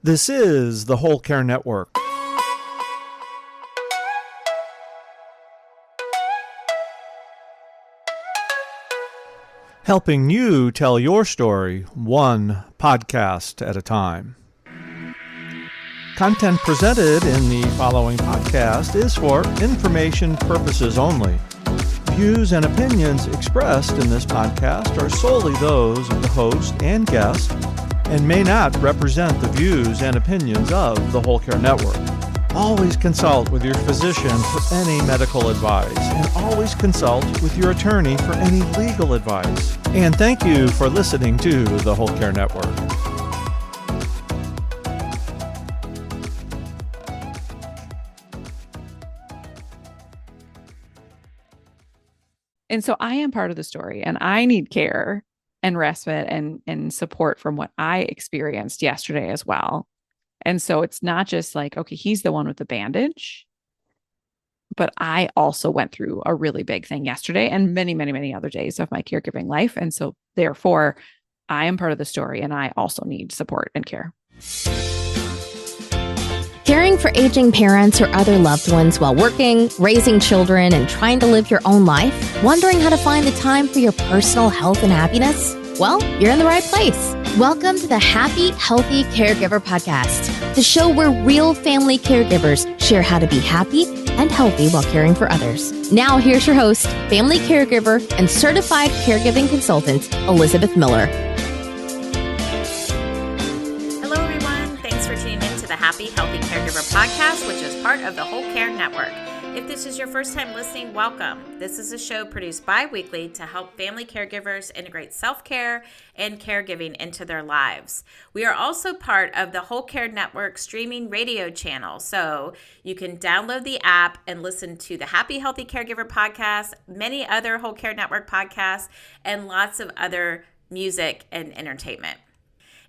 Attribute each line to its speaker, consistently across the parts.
Speaker 1: This is the Whole Care Network. Helping you tell your story one podcast at a time. Content presented in the following podcast is for information purposes only. Views and opinions expressed in this podcast are solely those of the host and guest and may not represent the views and opinions of the Whole Care Network. Always consult with your physician for any medical advice, and always consult with your attorney for any legal advice. And thank you for listening to the Whole Care Network.
Speaker 2: And so I am part of the story, and I need care and respite and support from what I experienced yesterday as well. And so it's not just like, okay, he's the one with the bandage, but I also went through a really big thing yesterday and many, many, many other days of my caregiving life. And so therefore, I am part of the story, and I also need support and care.
Speaker 3: Caring for aging parents or other loved ones while working, raising children, and trying to live your own life? Wondering how to find the time for your personal health and happiness? Well, you're in the right place. Welcome to the Happy Healthy Caregiver podcast, the show where real family caregivers share how to be happy and healthy while caring for others. Now, here's your host, family caregiver and certified caregiving consultant, Elizabeth Miller.
Speaker 4: Hello, everyone. Thanks for tuning in to the Happy Healthy Caregiver podcast, which is part of the Whole Care Network. If this is your first time listening, welcome. This is a show produced bi-weekly to help family caregivers integrate self-care and caregiving into their lives. We are also part of the Whole Care Network streaming radio channel, so you can download the app and listen to the Happy Healthy Caregiver podcast, many other Whole Care Network podcasts, and lots of other music and entertainment.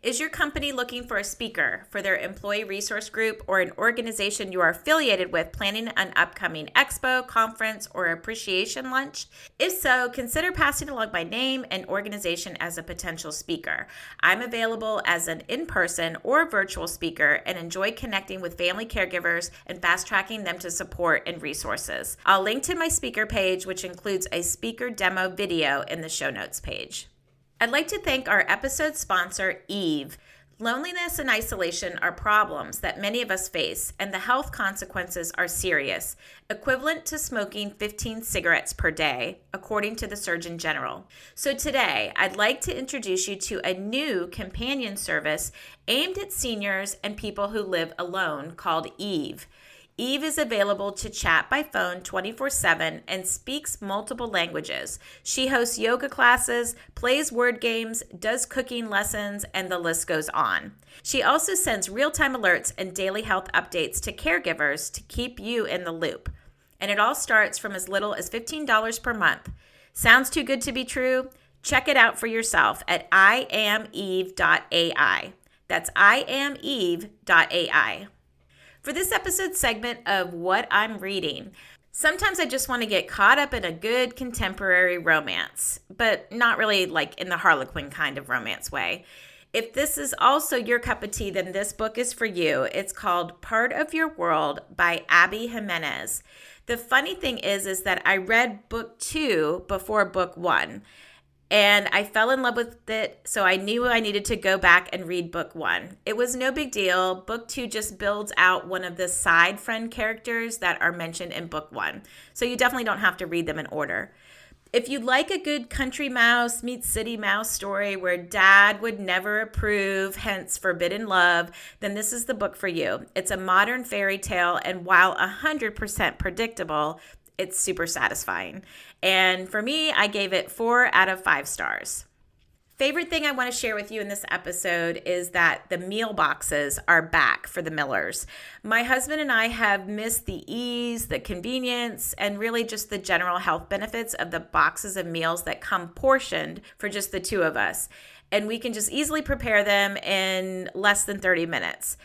Speaker 4: Is your company looking for a speaker for their employee resource group or an organization you are affiliated with planning an upcoming expo, conference, or appreciation lunch? If so, consider passing along my name and organization as a potential speaker. I'm available as an in-person or virtual speaker and enjoy connecting with family caregivers and fast-tracking them to support and resources. I'll link to my speaker page, which includes a speaker demo video in the show notes page. I'd like to thank our episode sponsor, Eve. Loneliness and isolation are problems that many of us face, and the health consequences are serious, equivalent to smoking 15 cigarettes per day, according to the Surgeon General. So today, I'd like to introduce you to a new companion service aimed at seniors and people who live alone called Eve. Eve is available to chat by phone 24/7 and speaks multiple languages. She hosts yoga classes, plays word games, does cooking lessons, and the list goes on. She also sends real-time alerts and daily health updates to caregivers to keep you in the loop. And it all starts from as little as $15 per month. Sounds too good to be true? Check it out for yourself at iameve.ai. That's iameve.ai. For this episode segment of What I'm Reading, sometimes I just want to get caught up in a good contemporary romance, but not really like in the Harlequin kind of romance way. If this is also your cup of tea, then this book is for you. It's called Part of Your World by Abby Jimenez. The funny thing is that I read book 2 before book 1. And I fell in love with it, so I knew I needed to go back and read book 1. It was no big deal. Book 2 just builds out one of the side friend characters that are mentioned in book 1. So you definitely don't have to read them in order. If you'd like a good country mouse meets city mouse story where dad would never approve, hence forbidden love, then this is the book for you. It's a modern fairy tale, and while 100% predictable, it's super satisfying. And for me, I gave it 4 out of 5 stars. Favorite thing I want to share with you in this episode is that the meal boxes are back for the Millers. My husband and I have missed the ease, the convenience, and really just the general health benefits of the boxes of meals that come portioned for just the two of us. And we can just easily prepare them in less than 30 minutes.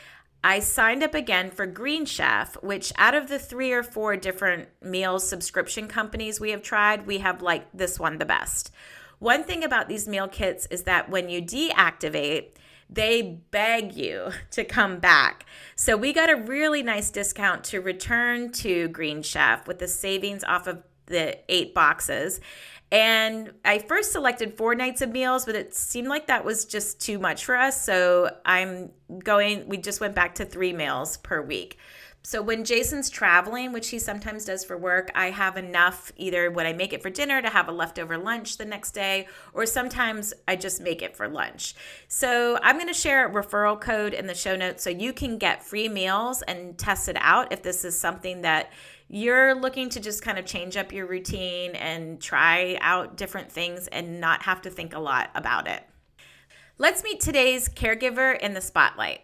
Speaker 4: I signed up again for Green Chef, which out of the 3 or 4 different meal subscription companies we have tried, we have liked this one the best. One thing about these meal kits is that when you deactivate, they beg you to come back. So we got a really nice discount to return to Green Chef with the savings off of the 8 boxes. And I first selected 4 nights of meals, but it seemed like that was just too much for us. So we just went back to 3 meals per week. So when Jason's traveling, which he sometimes does for work, I have enough either when I make it for dinner to have a leftover lunch the next day, or sometimes I just make it for lunch. So I'm going to share a referral code in the show notes so you can get free meals and test it out if this is something that you're looking to just kind of change up your routine and try out different things and not have to think a lot about it. Let's meet today's caregiver in the spotlight.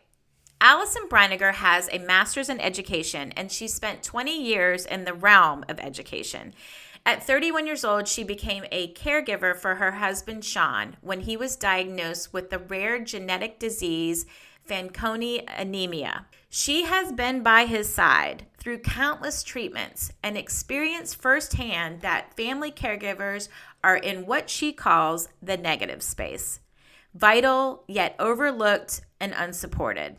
Speaker 4: Allison Breininger has a master's in education, and she spent 20 years in the realm of education. At 31 years old, she became a caregiver for her husband, Sean, when he was diagnosed with the rare genetic disease, Fanconi Anemia. She has been by his side through countless treatments and experienced firsthand that family caregivers are in what she calls the negative space, vital yet overlooked and unsupported.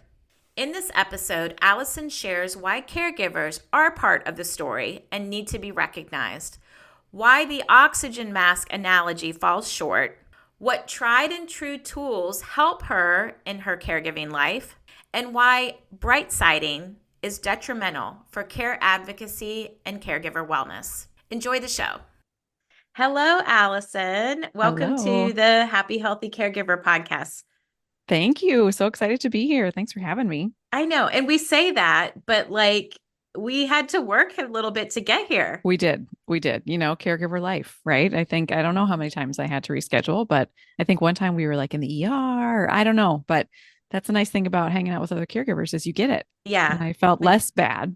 Speaker 4: In this episode, Allison shares why caregivers are part of the story and need to be recognized, why the oxygen mask analogy falls short, what tried and true tools help her in her caregiving life, and why brightsiding is detrimental for care advocacy and caregiver wellness. Enjoy the show. Hello, Allison. Welcome
Speaker 2: Hello.
Speaker 4: to the Happy Healthy Caregiver podcast.
Speaker 2: Thank you. So excited to be here. Thanks for having me.
Speaker 4: I know. And we say that, but we had to work a little bit to get here.
Speaker 2: We did. Caregiver life, right? I don't know how many times I had to reschedule, but I think one time we were like in the ER. I don't know, but that's a nice thing about hanging out with other caregivers is you get it.
Speaker 4: Yeah.
Speaker 2: And I felt less bad,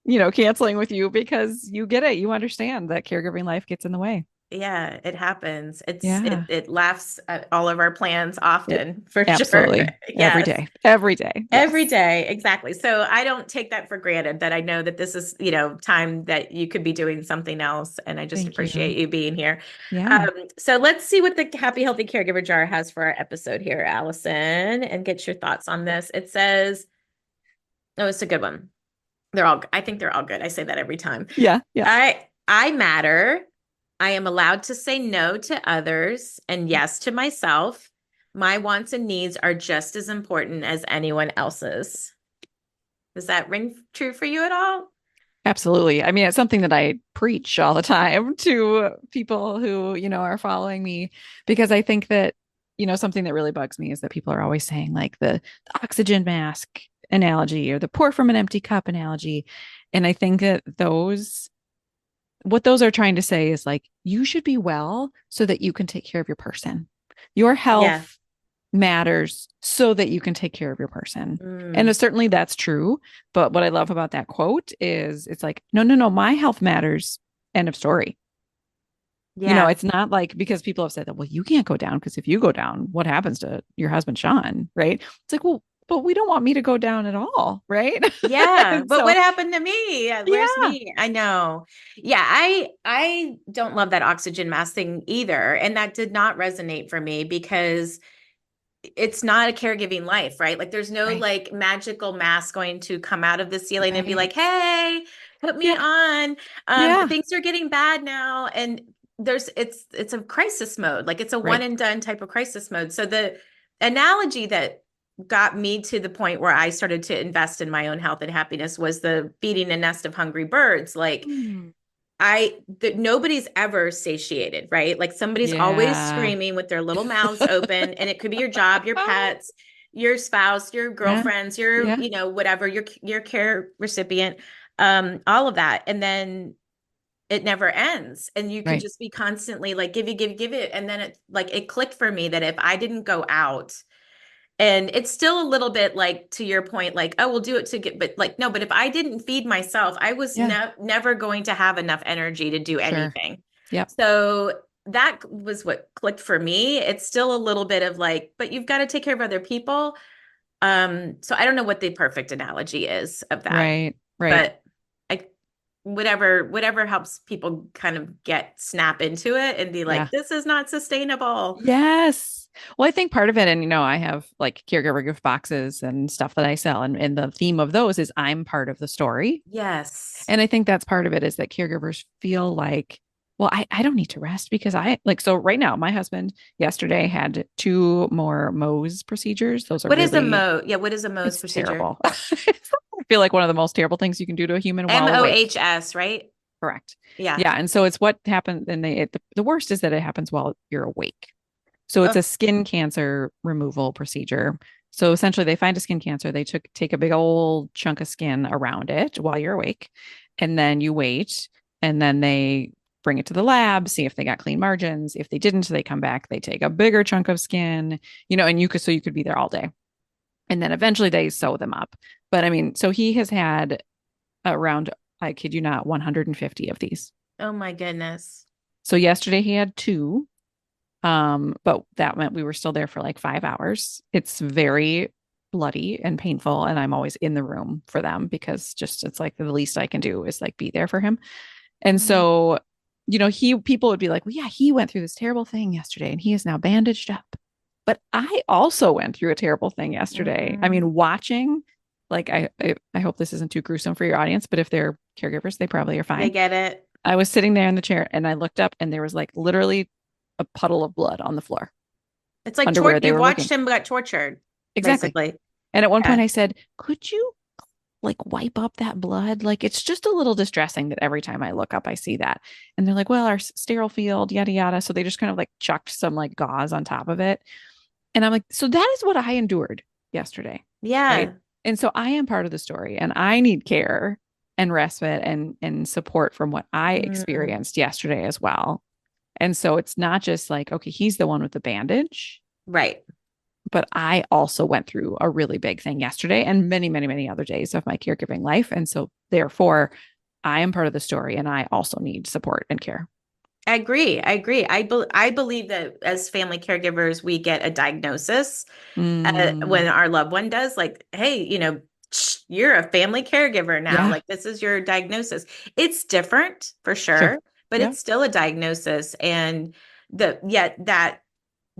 Speaker 2: canceling with you because you get it. You understand that caregiving life gets in the way.
Speaker 4: Yeah, it happens. It laughs at all of our plans often, for
Speaker 2: Absolutely.
Speaker 4: sure.
Speaker 2: Every day. Every day. Yes.
Speaker 4: Every day. Exactly. So I don't take that for granted, that I know that this is, time that you could be doing something else. And I just appreciate you being here.
Speaker 2: Yeah.
Speaker 4: So let's see what the Happy Healthy Caregiver jar has for our episode here, Allison, and get your thoughts on this. It says, oh, it's a good one. I think they're all good. I say that every time.
Speaker 2: Yeah.
Speaker 4: I matter. I am allowed to say no to others and yes to myself. My wants and needs are just as important as anyone else's. Does that ring true for you at all?
Speaker 2: Absolutely. I mean, it's something that I preach all the time to people who, are following me, because I think that, something that really bugs me is that people are always saying like the oxygen mask analogy or the pour from an empty cup analogy. And I think that what those are trying to say is like, you should be well so that you can take care of your person. Your health matters so that you can take care of your person. And certainly that's true. But what I love about that quote is it's like, no, my health matters. End of story.
Speaker 4: Yeah.
Speaker 2: It's not like, because people have said that, well, you can't go down because if you go down, what happens to your husband, Sean? Right. It's like, well, but we don't want me to go down at all. Right.
Speaker 4: Yeah. But what happened to me? Where's me? I know. Yeah. I don't love that oxygen mask thing either. And that did not resonate for me because it's not a caregiving life, right? Like there's no like magical mask going to come out of the ceiling and be like, hey, put me on. Things are getting bad now. And it's a crisis mode. Like it's a one and done type of crisis mode. So the analogy that got me to the point where I started to invest in my own health and happiness was the feeding a nest of hungry birds. Like nobody's ever satiated, right? Like somebody's always screaming with their little mouths open, and it could be your job, your pets, your spouse, your girlfriends, your, whatever, your care recipient, all of that. And then it never ends. And you can just be constantly like, give it. And then it clicked for me that if I didn't go out, and it's still a little bit like, to your point, like, oh, we'll do it to get, but like, no, but if I didn't feed myself, I was never going to have enough energy to do anything.
Speaker 2: Yeah.
Speaker 4: So that was what clicked for me. It's still a little bit of like, but you've got to take care of other people. So I don't know what the perfect analogy is of that.
Speaker 2: Right.
Speaker 4: But whatever helps people kind of snap into it and be like, this is not sustainable.
Speaker 2: Yes. Well, I think part of it, and I have like caregiver gift boxes and stuff that I sell, and the theme of those is I'm part of the story.
Speaker 4: Yes.
Speaker 2: And I think that's part of it is that caregivers feel like, well, I don't need to rest because so right now, my husband yesterday had 2 more Mohs procedures. Those are
Speaker 4: What is a
Speaker 2: really,
Speaker 4: Mo? Yeah, what is a Mohs
Speaker 2: it's
Speaker 4: procedure?
Speaker 2: terrible. I feel like one of the most terrible things you can do to a human while awake.
Speaker 4: Mohs, right?
Speaker 2: Correct.
Speaker 4: Yeah.
Speaker 2: Yeah. And so it's what happens. And the worst is that it happens while you're awake. So it's
Speaker 4: Oh,
Speaker 2: a skin cancer removal procedure. So essentially, they find a skin cancer, they take a big old chunk of skin around it while you're awake, and then you wait, and then they bring it to the lab, see if they got clean margins. If they didn't, they come back, they take a bigger chunk of skin, and you could be there all day. And then eventually they sew them up. But I mean, so he has had around, I kid you not, 150 of these.
Speaker 4: oh my goodness.
Speaker 2: So yesterday he had 2. But that meant we were still there for like 5 hours. It's very bloody and painful. And I'm always in the room for them because it's like the least I can do is like be there for him. And so, people would be like, well, yeah, he went through this terrible thing yesterday and he is now bandaged up. But I also went through a terrible thing yesterday. I mean, watching, like, I hope this isn't too gruesome for your audience, but if they're caregivers, they probably are fine.
Speaker 4: They get it.
Speaker 2: I was sitting there in the chair and I looked up and there was like literally a puddle of blood on the floor.
Speaker 4: It's like
Speaker 2: Under where they
Speaker 4: you
Speaker 2: were
Speaker 4: watched
Speaker 2: looking.
Speaker 4: him get tortured.
Speaker 2: Exactly.
Speaker 4: Basically.
Speaker 2: And at one
Speaker 4: Yeah.
Speaker 2: point I said, could you like wipe up that blood? Like, it's just a little distressing that every time I look up, I see that. And they're like, well, our sterile field, yada, yada. So they just kind of like chucked some like gauze on top of it. And I'm like, so that is what I endured yesterday.
Speaker 4: Yeah.
Speaker 2: Right? And so I am part of the story and I need care and respite and support from what I experienced yesterday as well. And so it's not just like, okay, he's the one with the bandage.
Speaker 4: Right.
Speaker 2: But I also went through a really big thing yesterday and many, many, many other days of my caregiving life. And so therefore, I am part of the story and I also need support and care.
Speaker 4: I agree. I believe that as family caregivers, we get a diagnosis when our loved one does, like, hey, you're a family caregiver now.
Speaker 2: Yeah.
Speaker 4: Like, this is your diagnosis. It's different for sure. But it's still a diagnosis. And that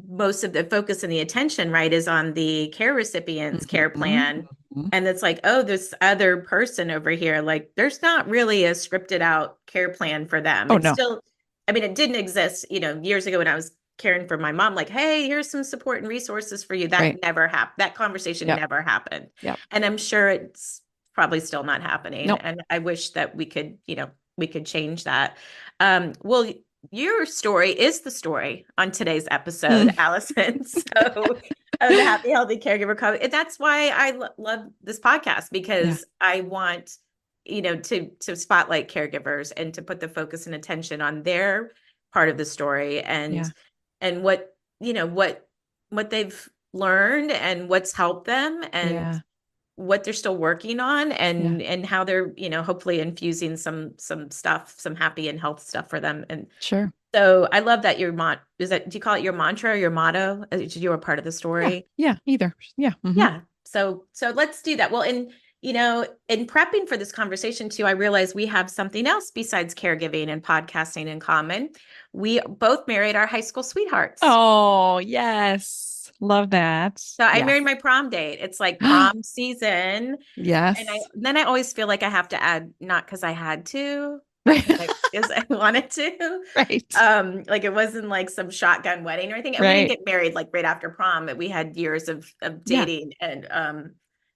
Speaker 4: most of the focus and the attention, right, is on the care recipient's care plan. And it's like, oh, this other person over here, like, there's not really a scripted out care plan for them. It's still, I mean, it didn't exist, years ago when I was caring for my mom, like, hey, here's some support and resources for you. That never happened. That conversation never happened. And I'm sure it's probably still not happening. And I wish that we could, we could change that. Well, your story is the story on today's episode, Allison. So the Happy Healthy Caregiver. And that's why I love this podcast, because I want, to spotlight caregivers and to put the focus and attention on their part of the story and what, what they've learned and what's helped them and what they're still working on and how they're, hopefully infusing some stuff, some happy and health stuff for them. And
Speaker 2: sure.
Speaker 4: So I love that do you call it your mantra or your motto? You're a part of the story.
Speaker 2: Yeah. Either. Yeah.
Speaker 4: Yeah. So let's do that. Well, in prepping for this conversation too, I realized we have something else besides caregiving and podcasting in common. We both married our high school sweethearts.
Speaker 2: Oh, yes. Love that.
Speaker 4: So I married my prom date. It's like prom season.
Speaker 2: Yes.
Speaker 4: And then I always feel like I have to add, not because I had to, but because I wanted to.
Speaker 2: Right.
Speaker 4: Like, it wasn't like some shotgun wedding or anything. And we didn't get married like right after prom, but we had years of dating. And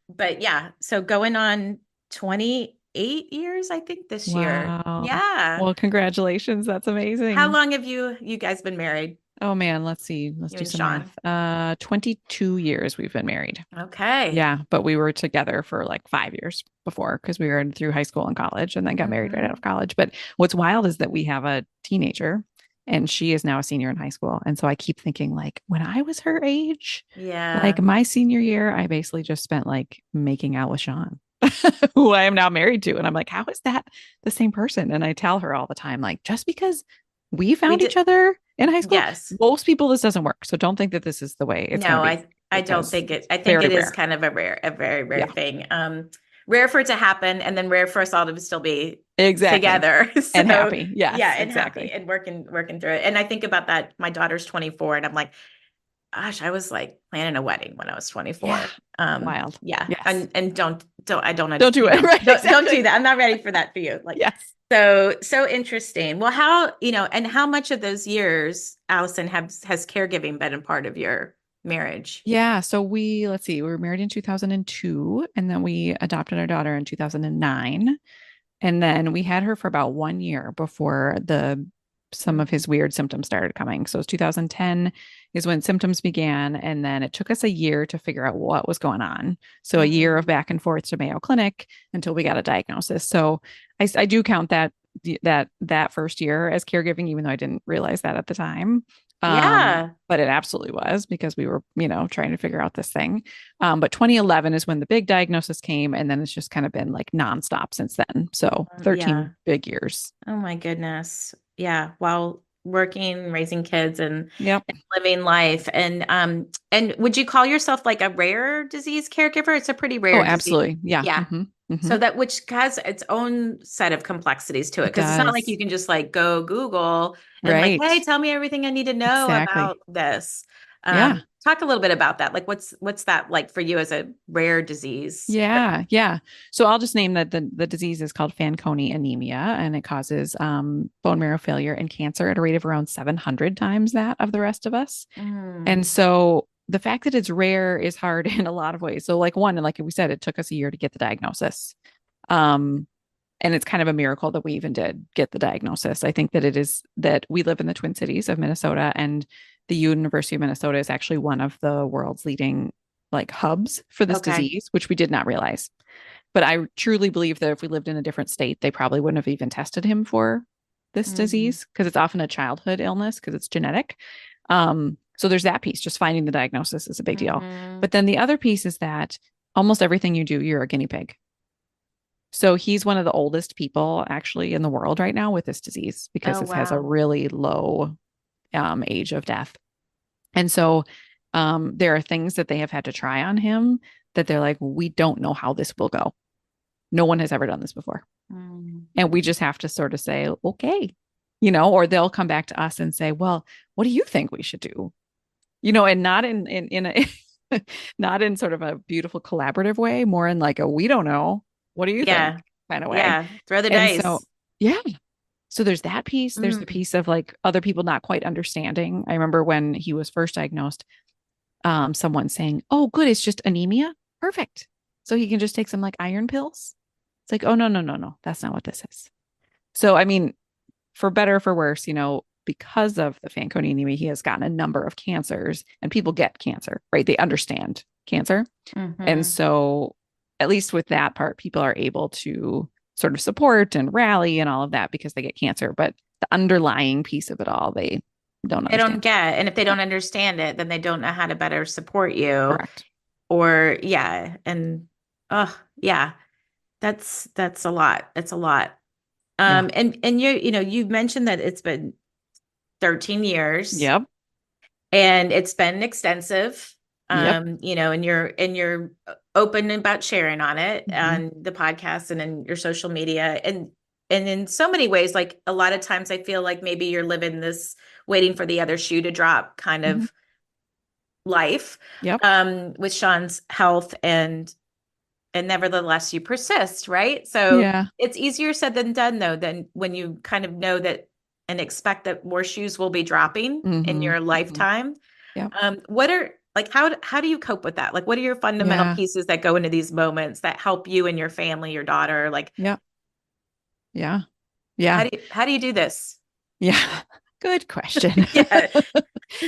Speaker 4: but yeah, so going on 28 years, I think, this year. Yeah.
Speaker 2: Well, congratulations. That's amazing.
Speaker 4: How long have you guys been married?
Speaker 2: Oh man, let's see. Let's do some math. 22 years we've been married.
Speaker 4: Okay.
Speaker 2: Yeah, but we were together for like 5 years before because we were through high school and college and then got married right out of college. But what's wild is that we have a teenager and she is now a senior in high school. And so I keep thinking, like, when I was her age, like my senior year, I basically just spent like making out with Sean, who I am now married to. And I'm like, how is that the same person? And I tell her all the time, like, just because we found each other in high school, most people, this doesn't work. So don't think that this is the way it's going to be.
Speaker 4: I don't think it. I think it is kind of a very rare thing. Rare for it to happen, and then rare for us all to still be together
Speaker 2: and happy.
Speaker 4: And happy and working through it. And I think about that. My daughter's 24, and I'm like, gosh, I was like planning a wedding when I was 24.
Speaker 2: Yeah. Wild.
Speaker 4: Yeah.
Speaker 2: Yes.
Speaker 4: And I don't
Speaker 2: Don't do it. Right.
Speaker 4: don't do that. I'm not ready for that for you. Like,
Speaker 2: Yes.
Speaker 4: so interesting. Well, and how much of those years, Allison, has caregiving been a part of your marriage?
Speaker 2: Yeah. So let's see, we were married in 2002, and then we adopted our daughter in 2009. And then we had her for about 1 year before some of his weird symptoms started coming. So it was 2010 is when symptoms began. And then it took us a year to figure out what was going on. So a year of back and forth to Mayo Clinic until we got a diagnosis. So I do count that first year as caregiving, even though I didn't realize that at the time.
Speaker 4: Yeah.
Speaker 2: But it absolutely was, because we were, trying to figure out this thing. But 2011 is when the big diagnosis came, and then it's just kind of been like nonstop since then. So 13 big years.
Speaker 4: Oh my goodness. Yeah. While working, raising kids and
Speaker 2: Yep.
Speaker 4: living life. And would you call yourself like a rare disease caregiver? It's a pretty rare disease.
Speaker 2: Absolutely. Yeah.
Speaker 4: Yeah. So that, which has its own set of complexities to it. Cause it's not like you can just like go Google and like, hey, tell me everything I need to know about this. Talk a little bit about that. Like what's that like for you as a rare disease?
Speaker 2: Yeah. So I'll just name that the disease is called Fanconi Anemia, and it causes bone marrow failure and cancer at a rate of around 700 times that of the rest of us. And so the fact that it's rare is hard in a lot of ways. So like we said, it took us a year to get the diagnosis. And it's kind of a miracle that we even did get the diagnosis. I think that it is that we live in the Twin Cities of Minnesota, and the University of Minnesota is actually one of the world's leading like hubs for this disease, which we did not realize. But I truly believe that if we lived in a different state, they probably wouldn't have even tested him for this disease, because it's often a childhood illness because it's genetic. So there's that piece. Just finding the diagnosis is a big deal. But then the other piece is that almost everything you do, you're a guinea pig. So he's one of the oldest people actually in the world right now with this disease, because it has a really low age of death. And so there are things that they have had to try on him that they're like, we don't know how this will go. No one has ever done this before. And we just have to sort of say, okay, or they'll come back to us and say, well, what do you think we should do? And not in a, not in sort of a beautiful collaborative way, more in like a, we don't know. What do you think? Kind of way.
Speaker 4: Yeah. Throw the dice.
Speaker 2: So there's that piece. There's the piece of like other people not quite understanding. I remember when he was first diagnosed, someone saying, oh, good, it's just anemia. Perfect. So he can just take some like iron pills. It's like, oh, no. That's not what this is. So, I mean, for better or for worse, because of the Fanconi anemia, he has gotten a number of cancers, and people get cancer, right? They understand cancer. And so at least with that part, people are able to sort of support and rally and all of that because they get cancer. But the underlying piece of it all, they don't understand.
Speaker 4: They don't get. And if they don't understand it, then they don't know how to better support you.
Speaker 2: Correct.
Speaker 4: Or and that's a lot. It's a lot. And you mentioned that it's been 13 years.
Speaker 2: Yep.
Speaker 4: And it's been extensive.
Speaker 2: Yep.
Speaker 4: And you're open about sharing on it on the podcast and in your social media. And in so many ways, like a lot of times I feel like maybe you're living this waiting for the other shoe to drop kind of life.
Speaker 2: Yep.
Speaker 4: With Sean's health, and nevertheless you persist, right? So it's easier said than done, though, than when you kind of know that and expect that more shoes will be dropping in your lifetime. What are like, how do you cope with that? Like, what are your fundamental pieces that go into these moments that help you and your family, your daughter? Like,
Speaker 2: Yeah.
Speaker 4: How do you do this?
Speaker 2: Yeah. Good question.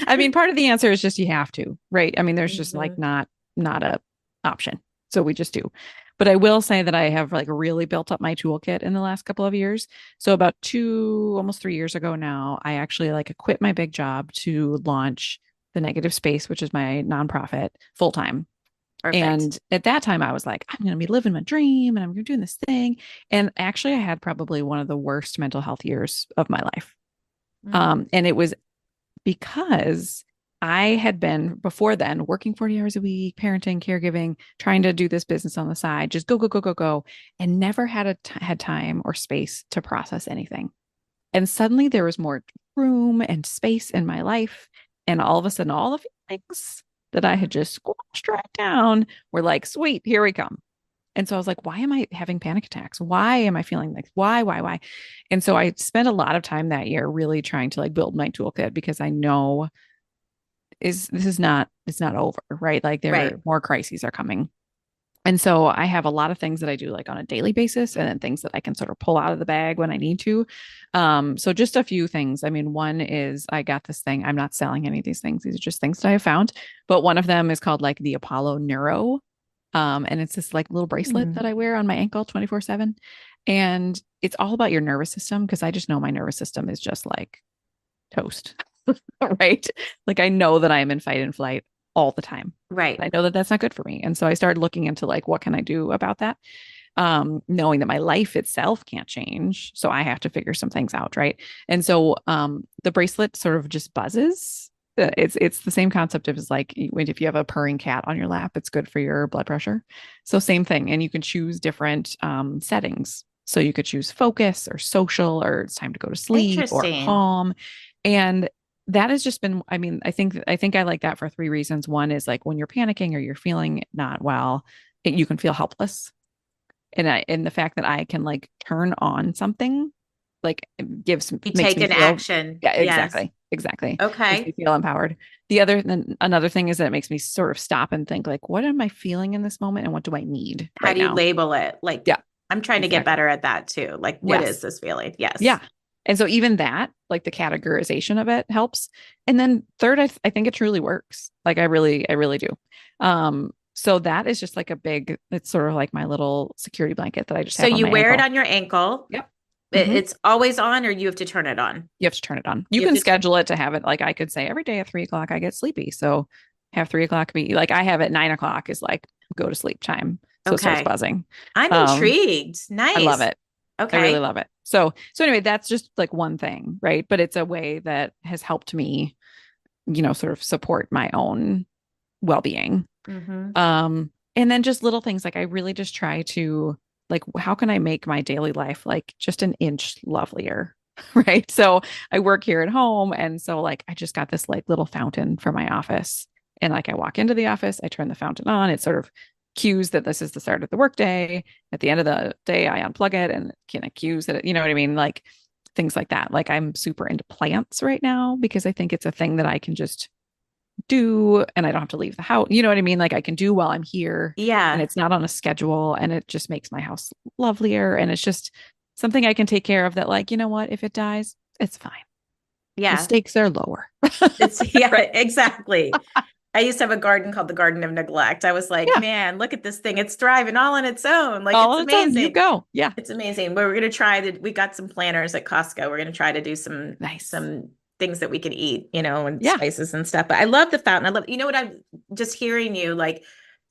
Speaker 2: I mean, part of the answer is just you have to, right? I mean, there's just like not a option. So we just do. But I will say that I have like really built up my toolkit in the last couple of years. So about almost 3 years ago now, I actually like quit my big job to launch the Negative Space, which is my nonprofit, full time. And at that time I was like, I'm going to be living my dream and I'm going to do this thing. And actually I had probably one of the worst mental health years of my life. And it was because I had been before then working 40 hours a week, parenting, caregiving, trying to do this business on the side, just go, and never had had time or space to process anything. And suddenly there was more room and space in my life. And all of a sudden, all the feelings that I had just squashed right down were like, sweet, here we come. And so I was like, why am I having panic attacks? Why am I feeling like, why? And so I spent a lot of time that year really trying to like build my toolkit, because I know it's not over, right? Like
Speaker 4: Right.
Speaker 2: more crises are coming. And so I have a lot of things that I do like on a daily basis, and then things that I can sort of pull out of the bag when I need to. So just a few things. I mean, one is I got this thing. I'm not selling any of these things. These are just things that I have found. But one of them is called like the Apollo Neuro. And it's this like little bracelet that I wear on my ankle 24/7. And it's all about your nervous system, because I just know my nervous system is just like toast. Right. Like I know that I am in fight and flight all the time.
Speaker 4: Right.
Speaker 2: I know that that's not good for me. And so I started looking into like, what can I do about that? Knowing that my life itself can't change. So I have to figure some things out. Right. And so the bracelet sort of just buzzes. It's the same concept as like if you have a purring cat on your lap, it's good for your blood pressure. So same thing. And you can choose different settings. So you could choose focus or social, or it's time to go to sleep, or
Speaker 4: Interesting.
Speaker 2: calm. And that has just been, I mean, I think I like that for three reasons. One is like when you're panicking or you're feeling not well, you can feel helpless. And the fact that I can like turn on something like
Speaker 4: You take an action.
Speaker 2: Yeah,
Speaker 4: Yes.
Speaker 2: exactly.
Speaker 4: Okay.
Speaker 2: Makes me feel empowered. Another thing is that it makes me sort of stop and think like, what am I feeling in this moment, and what do I need
Speaker 4: How
Speaker 2: right
Speaker 4: do you
Speaker 2: now?
Speaker 4: label it? Like,
Speaker 2: Yeah,
Speaker 4: I'm trying to get better at that too. Like, what is this feeling? Yes.
Speaker 2: Yeah. And so even that, like the categorization of it helps. And then third, I think it truly works. Like I really do. So that is just like it's sort of like my little security blanket that I just
Speaker 4: So
Speaker 2: have on
Speaker 4: you
Speaker 2: my
Speaker 4: wear it
Speaker 2: ankle.
Speaker 4: on your ankle.
Speaker 2: Yep.
Speaker 4: It's always on, or you have to turn it on?
Speaker 2: You have to turn it on. You can schedule it to have it. Like I could say every day at 3:00, I get sleepy. So have 3:00 be like, I have it 9:00 is like go to sleep time. So it starts buzzing.
Speaker 4: I'm intrigued. Nice.
Speaker 2: I love it.
Speaker 4: Okay.
Speaker 2: I really love it. So anyway, that's just like one thing, right? But it's a way that has helped me, sort of support my own well-being. And then just little things like I really just try to like, how can I make my daily life like just an inch lovelier? Right. So I work here at home. And so like, I just got this like little fountain for my office. And like, I walk into the office, I turn the fountain on. It sort of cues that this is the start of the workday. At the end of the day, I unplug it and kind of cues that, you know what I mean? Like things like that. Like I'm super into plants right now because I think it's a thing that I can just do and I don't have to leave the house. You know what I mean? Like I can do while I'm here.
Speaker 4: Yeah.
Speaker 2: And it's not on a schedule, and it just makes my house lovelier. And it's just something I can take care of that, like, you know what, if it dies, it's fine.
Speaker 4: Yeah.
Speaker 2: The stakes are lower.
Speaker 4: Right. Exactly. I used to have a garden called the Garden of Neglect. I was like, man, look at this thing. It's thriving all on its own. Like it's amazing.
Speaker 2: You go. Yeah.
Speaker 4: It's amazing. But we're going to try we got some planters at Costco. We're going to try to do some things that we can eat, and spices and stuff. But I love the fountain. what I'm just hearing you, like,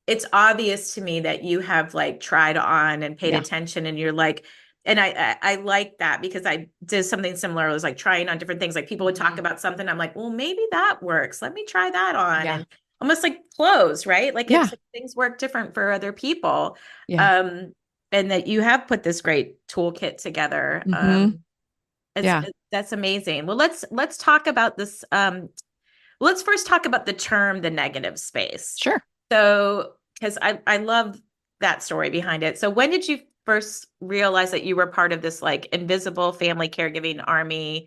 Speaker 4: it's obvious to me that you have like tried on and paid attention, and you're like, and I like that because I did something similar. I was like trying on different things. Like people would talk about something. I'm like, well, maybe that works. Let me try that on. And almost like clothes, right? Like things work different for other people.
Speaker 2: Yeah.
Speaker 4: And that you have put this great toolkit together. That's amazing. Well, let's talk about this. Let's first talk about the term, the negative space.
Speaker 2: Sure.
Speaker 4: So, because I love that story behind it. So when did you first realize that you were part of this like invisible family caregiving army?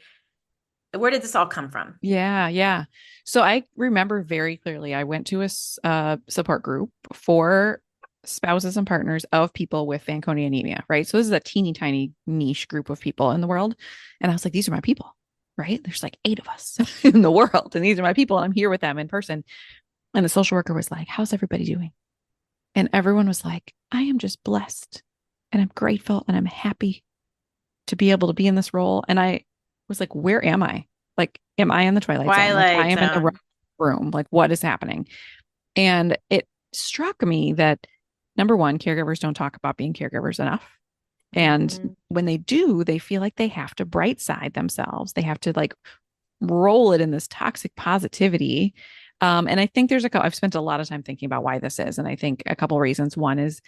Speaker 4: Where did this all come from?
Speaker 2: Yeah. So I remember very clearly, I went to a support group for spouses and partners of people with Fanconi anemia, right? So this is a teeny tiny niche group of people in the world. And I was like, these are my people, right? There's like 8 of us in the world. And these are my people. And I'm here with them in person. And the social worker was like, how's everybody doing? And everyone was like, I am just blessed and I'm grateful and I'm happy to be able to be in this role. And I was like, where am I? Like, am I in the Twilight Zone? Like, I am in the wrong room. Like, what is happening? And it struck me that number one, caregivers don't talk about being caregivers enough. And when they do, they feel like they have to bright side themselves. They have to like roll it in this toxic positivity. And I think I've spent a lot of time thinking about why this is. And I think a couple reasons. One is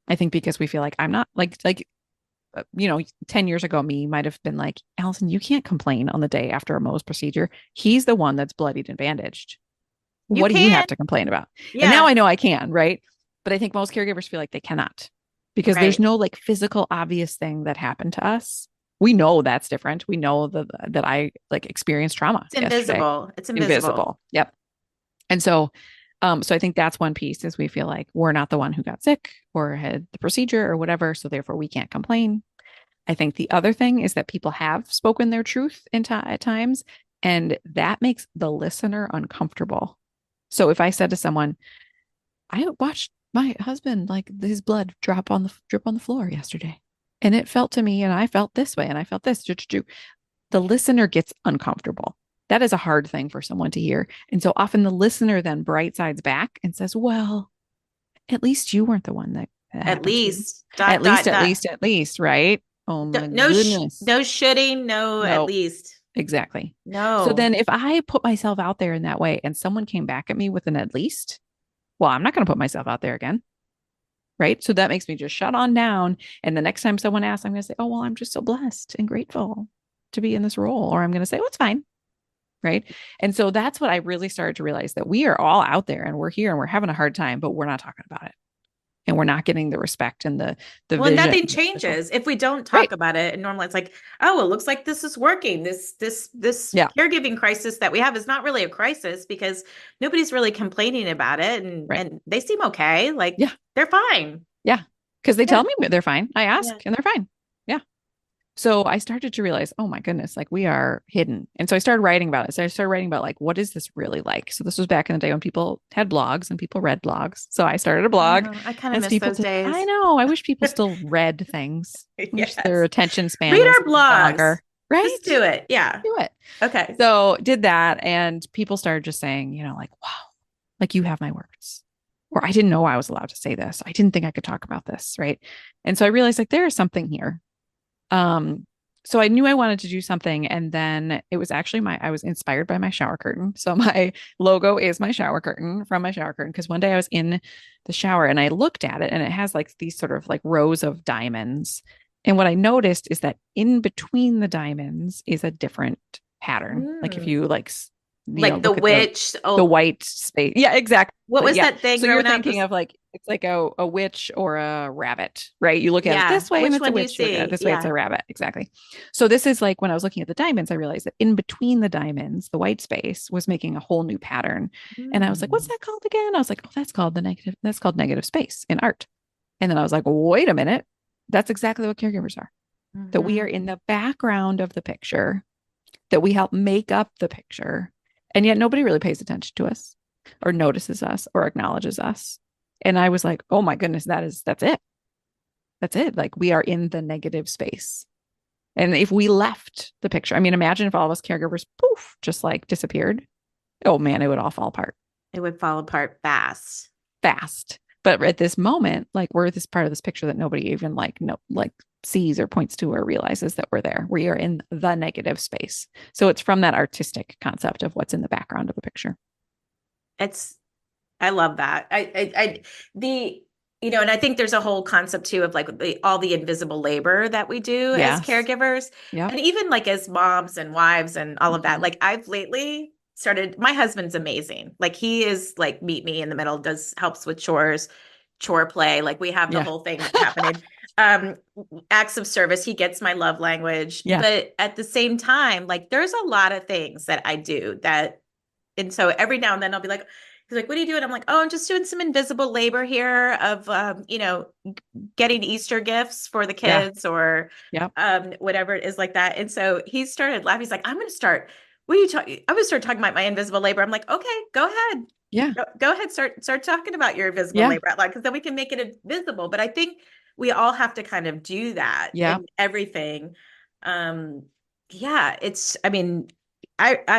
Speaker 2: I think because we feel like I'm not like 10 years ago, me might have been like, Allison, you can't complain on the day after a Mohs procedure. He's the one that's bloodied and bandaged.
Speaker 4: You
Speaker 2: What do you
Speaker 4: can.
Speaker 2: have to complain about?
Speaker 4: Yeah.
Speaker 2: And now I know I can, right? But I think most caregivers feel like they cannot because there's
Speaker 4: Right.
Speaker 2: no like physical obvious thing that happened to us. We know that's different. We know that I like experienced trauma.
Speaker 4: It's invisible. It's invisible.
Speaker 2: Yep. And so I think that's one piece is we feel like we're not the one who got sick or had the procedure or whatever. So therefore we can't complain. I think the other thing is that people have spoken their truth at times, and that makes the listener uncomfortable. So if I said to someone, I watched my husband, like his blood drip on the floor yesterday, and it felt to me, and I felt this way, and I felt this, the listener gets uncomfortable. That is a hard thing for someone to hear. And so often the listener then brightsides back and says, well, at least you weren't the one that
Speaker 4: At least.
Speaker 2: at least, right? Oh my goodness.
Speaker 4: No shoulding, no, at least.
Speaker 2: Exactly.
Speaker 4: No.
Speaker 2: So then if I put myself out there in that way and someone came back at me with an at least, well, I'm not going to put myself out there again. Right. So that makes me just shut on down. And the next time someone asks, I'm going to say, oh, well, I'm just so blessed and grateful to be in this role. Or I'm going to say, oh, it's fine. Right. And so that's what I really started to realize, that we are all out there and we're here and we're having a hard time, but we're not talking about it. And we're not getting the respect and the
Speaker 4: well,
Speaker 2: vision.
Speaker 4: Nothing changes if we don't talk about it. And normally it's like, oh, it looks like this is working. This caregiving crisis that we have is not really a crisis because nobody's really complaining about it. And they seem okay. Like, they're fine.
Speaker 2: Yeah. Because they tell me they're fine. I ask and they're fine. Yeah. So I started to realize, oh my goodness, like we are hidden. And so I started writing about it. So I started writing about like, what is this really like? So this was back in the day when people had blogs and people read blogs. So I started a blog.
Speaker 4: I kind of miss those days.
Speaker 2: I know. I wish people still read things. Wish their attention span.
Speaker 4: Read our blogs.
Speaker 2: Longer. Right?
Speaker 4: Just do it. Yeah.
Speaker 2: Do it.
Speaker 4: Okay.
Speaker 2: So did that. And people started just saying, like, wow, like you have my words. Or I didn't know I was allowed to say this. I didn't think I could talk about this. Right. And so I realized like there is something here. So I knew I wanted to do something. And then it was actually I was inspired by my shower curtain. So my logo is my shower curtain from my shower curtain. Cause one day I was in the shower and I looked at it and it has like these sort of like rows of diamonds. And what I noticed is that in between the diamonds is a different pattern. Like if you like
Speaker 4: the witch,
Speaker 2: the white space. Yeah, exactly.
Speaker 4: What was that thing?
Speaker 2: So you're thinking of like, it's like a witch or a rabbit, right? You look at it this way and it's a witch. This way it's a rabbit. Exactly. So this is like when I was looking at the diamonds, I realized that in between the diamonds, the white space was making a whole new pattern. And I was like, what's that called again? I was like, oh, that's called negative space in art. And then I was like, wait a minute. That's exactly what caregivers are. That we are in the background of the picture, that we help make up the picture. And yet nobody really pays attention to us or notices us or acknowledges us. And I was like, oh my goodness, that's it. That's it. Like we are in the negative space. And if we left the picture, I mean, imagine if all of us caregivers, poof, just like disappeared. Oh man, it would all fall apart.
Speaker 4: It would fall apart fast.
Speaker 2: But at this moment, like we're this part of this picture that nobody even sees or points to or realizes that we're there. We are in the negative space. So it's from that artistic concept of what's in the background of the picture.
Speaker 4: I love that. And I think there's a whole concept too of like all the invisible labor that we do as caregivers. And even like as moms and wives and all of that. Like I've lately started, my husband's amazing. Like he is like meet me in the middle, helps with chore play. Like we have the whole thing happening. Acts of service. He gets my love language. But at the same time, like there's a lot of things that I do and so every now and then I'll be like, he's like, what are you doing? I'm like, oh, I'm just doing some invisible labor here of, getting Easter gifts for the kids or whatever it is like that. And so he started laughing. He's like, I'm going to start, what are you talking? I'm going to start talking about my invisible labor. I'm like, okay, go ahead.
Speaker 2: Yeah.
Speaker 4: Go ahead. Start talking about your invisible labor out loud, because then we can make it visible. But I think we all have to kind of do that in everything. I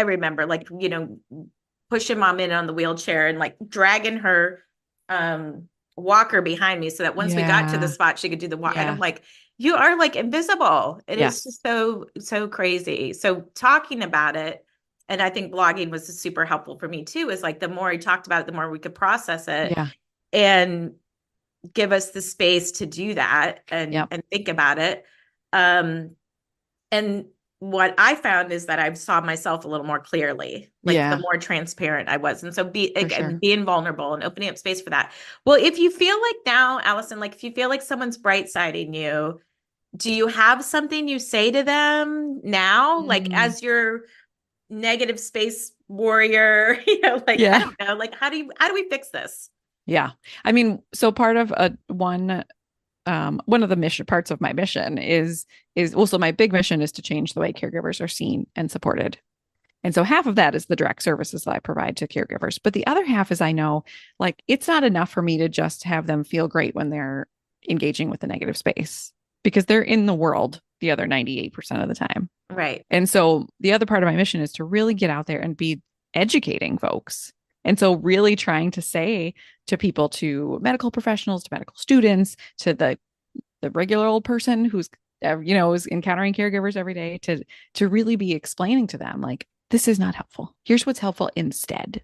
Speaker 4: remember like, pushing mom in on the wheelchair and like dragging her walker behind me so that once we got to the spot, she could do the walk. And I'm like, you are like invisible. It is just so crazy. So talking about it, and I think blogging was super helpful for me too, is like the more I talked about it, the more we could process it and give us the space to do that and think about it. And what I found is that I saw myself a little more clearly, like the more transparent I was. And so being vulnerable and opening up space for that. Well, if you feel like now, Allison, like if you feel like someone's bright-siding you, do you have something you say to them now? Like as your negative space warrior, like, I don't know, like how do we fix this?
Speaker 2: Yeah. I mean, so part of one of the parts of my mission is also my big mission is to change the way caregivers are seen and supported. And so half of that is the direct services that I provide to caregivers. But the other half is I know like it's not enough for me to just have them feel great when they're engaging with the negative space because they're in the world the other 98% of the time.
Speaker 4: Right.
Speaker 2: And so the other part of my mission is to really get out there and be educating folks. And so really trying to say to people, to medical professionals, to medical students, to the regular old person who's, is encountering caregivers every day to really be explaining to them, like, this is not helpful. Here's what's helpful instead.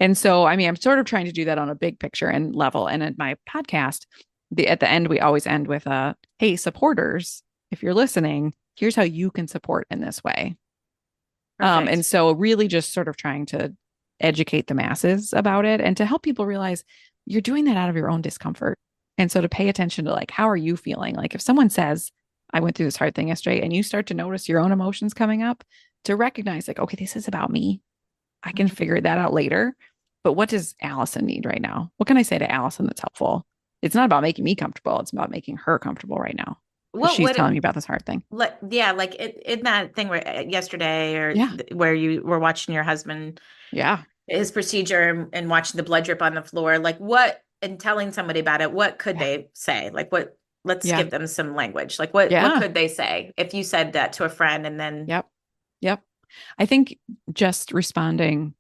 Speaker 2: And so, I mean, I'm sort of trying to do that on a big picture and level. And at my podcast, at the end, we always end with hey, supporters, if you're listening, here's how you can support in this way. And so really just sort of trying to educate the masses about it and to help people realize you're doing that out of your own discomfort. And so to pay attention to like, how are you feeling? Like if someone says, I went through this hard thing yesterday, and you start to notice your own emotions coming up, to recognize like, okay, this is about me. I can figure that out later. But what does Allison need right now? What can I say to Allison that's helpful? It's not about making me comfortable. It's about making her comfortable right now. She's telling me about this hard thing.
Speaker 4: Like in that thing where yesterday or where you were watching your husband, his procedure and watching the blood drip on the floor, like what, and telling somebody about it, what could they say? Like what, let's give them some language. Like what could they say if you said that to a friend and then.
Speaker 2: Yep. I think just responding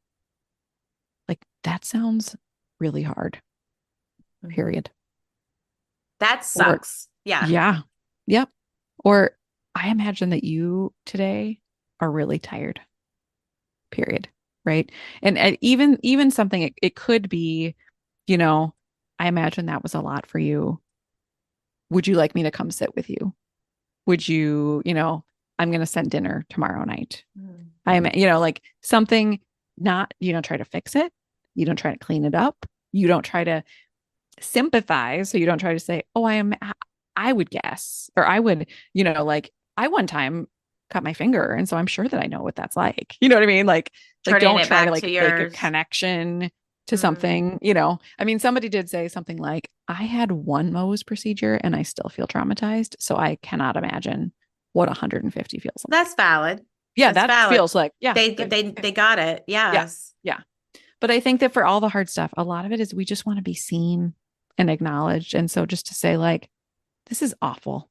Speaker 2: like, that sounds really hard, period.
Speaker 4: That sucks.
Speaker 2: Yeah. Yep. Or I imagine that you today are really tired, period. Right. And even something, it could be, I imagine that was a lot for you. Would you like me to come sit with you? Would you, I'm going to send dinner tomorrow night. I'm, like something not, you don't try to fix it. You don't try to clean it up. You don't try to sympathize. So you don't try to say, oh, I would guess, or I would, like I one time cut my finger. And so I'm sure that I know what that's like. You know what I mean? Like don't try to like make a connection to something, I mean, somebody did say something like, I had one Mohs procedure and I still feel traumatized. So I cannot imagine what 150 feels like.
Speaker 4: That's valid.
Speaker 2: Yeah.
Speaker 4: That's
Speaker 2: that
Speaker 4: valid.
Speaker 2: feels like,
Speaker 4: they got it. Yes.
Speaker 2: Yeah. But I think that for all the hard stuff, a lot of it is we just want to be seen and acknowledged. And so just to say like, this is awful.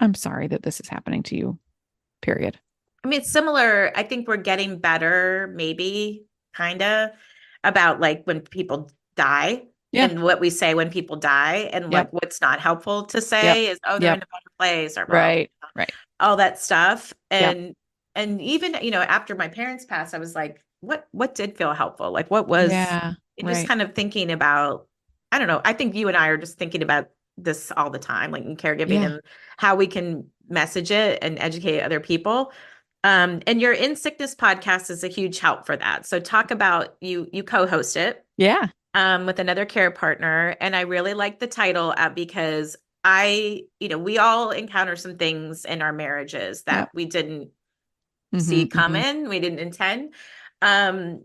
Speaker 2: I'm sorry that this is happening to you, period.
Speaker 4: I mean, it's similar. I think we're getting better, maybe kind of about like when people die and what we say when people die and like what's not helpful to say is, oh, they're in a better place or
Speaker 2: right.
Speaker 4: all that stuff. And even, after my parents passed, I was like, what did feel helpful? Like what was just kind of thinking about, I don't know. I think you and I are just thinking about this all the time, like in caregiving and how we can message it and educate other people. And your In Sickness podcast is a huge help for that. So talk about you co-host it.
Speaker 2: Yeah.
Speaker 4: With another care partner. And I really like the title because we all encounter some things in our marriages that we didn't see coming. We didn't intend. And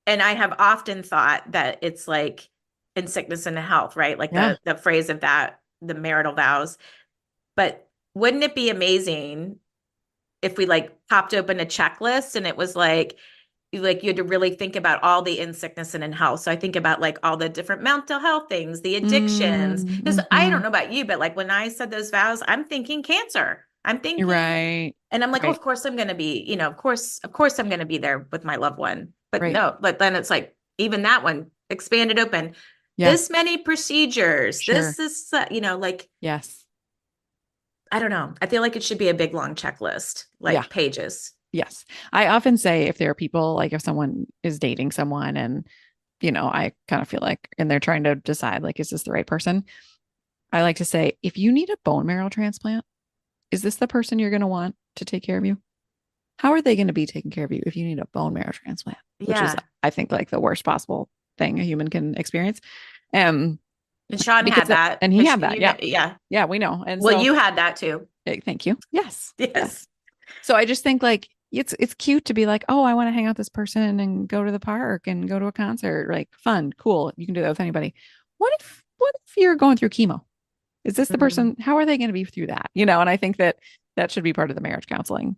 Speaker 4: I have often thought that it's like in sickness and health, right? Like the phrase of that, the marital vows. But wouldn't it be amazing if we like popped open a checklist and it was like you had to really think about all the in sickness and in health. So I think about like all the different mental health things, the addictions, because I don't know about you, but like when I said those vows, I'm thinking cancer. I'm thinking,
Speaker 2: you're right.
Speaker 4: And I'm like, oh, of course I'm going to be, of course I'm going to be there with my loved one. But no, but then it's like, even that one expanded open, this many procedures, this is, like,
Speaker 2: yes.
Speaker 4: I don't know. I feel like it should be a big, long checklist, like pages.
Speaker 2: Yes. I often say if there are people, like if someone is dating someone and, I kind of feel like, and they're trying to decide, like, is this the right person? I like to say, if you need a bone marrow transplant, is this the person you're going to want to take care of you? How are they going to be taking care of you if you need a bone marrow transplant, which is,
Speaker 4: Yeah.
Speaker 2: I think, like the worst possible thing a human can experience.
Speaker 4: And Sean had that.
Speaker 2: And he had that. Yeah.
Speaker 4: Yeah.
Speaker 2: Yeah, we know. And
Speaker 4: Well,
Speaker 2: so
Speaker 4: you had that too.
Speaker 2: thank you. Yes.
Speaker 4: Yes.
Speaker 2: So I just think like it's cute to be like, oh, I want to hang out with this person and go to the park and go to a concert. Like fun, cool. You can do that with anybody. What if you're going through chemo? Is this the person? How are they going to be through that? And I think that should be part of the marriage counseling.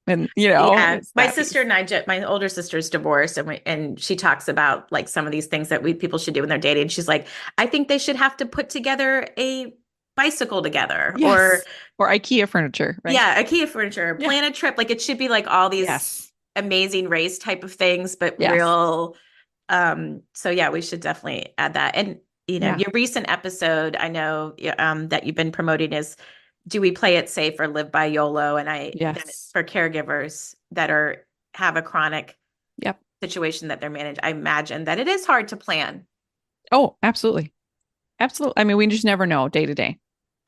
Speaker 2: And
Speaker 4: yeah, my sister and I, my older sister's divorced, and she talks about like some of these things that people should do when they're dating. She's like, I think they should have to put together a bicycle together,
Speaker 2: yes. or IKEA furniture, right?
Speaker 4: Yeah, IKEA furniture, plan a trip. Like it should be like all these amazing race type of things, but real. So yeah, we should definitely add that. And your recent episode, I know that you've been promoting is, do we play it safe or live by YOLO? And for caregivers that have a chronic situation that they're managed, I imagine that it is hard to plan.
Speaker 2: Oh, absolutely. Absolutely. I mean, we just never know day to day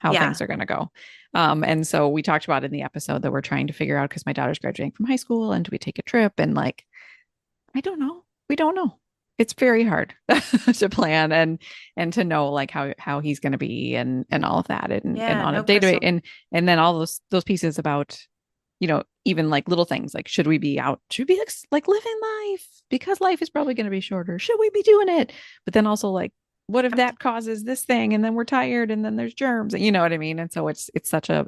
Speaker 2: how things are going to go. And so we talked about in the episode that we're trying to figure out, because my daughter's graduating from high school, and do we take a trip? And like, I don't know. We don't know. It's very hard to plan and to know like how he's going to be and all of that and on a day to day and then all those pieces about even like little things like, should we be out? Should we be like living life, because life is probably going to be shorter? Should we be doing it? But then also like, what if that causes this thing and then we're tired and then there's germs? You know what I mean? And so it's such a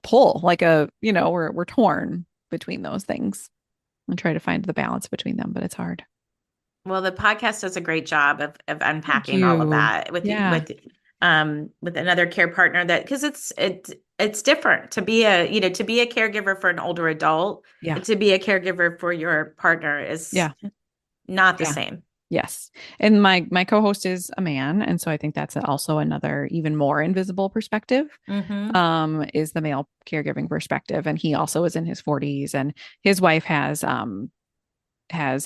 Speaker 2: pull, like we're torn between those things and try to find the balance between them, but it's hard.
Speaker 4: Well, the podcast does a great job of unpacking all of that with another care partner, that because it's different to be a caregiver for an older adult. And to be a caregiver for your partner is not the same.
Speaker 2: Yes. And my co-host is a man. And so I think that's also another even more invisible perspective, is the male caregiving perspective. And he also is in his 40s, and his wife has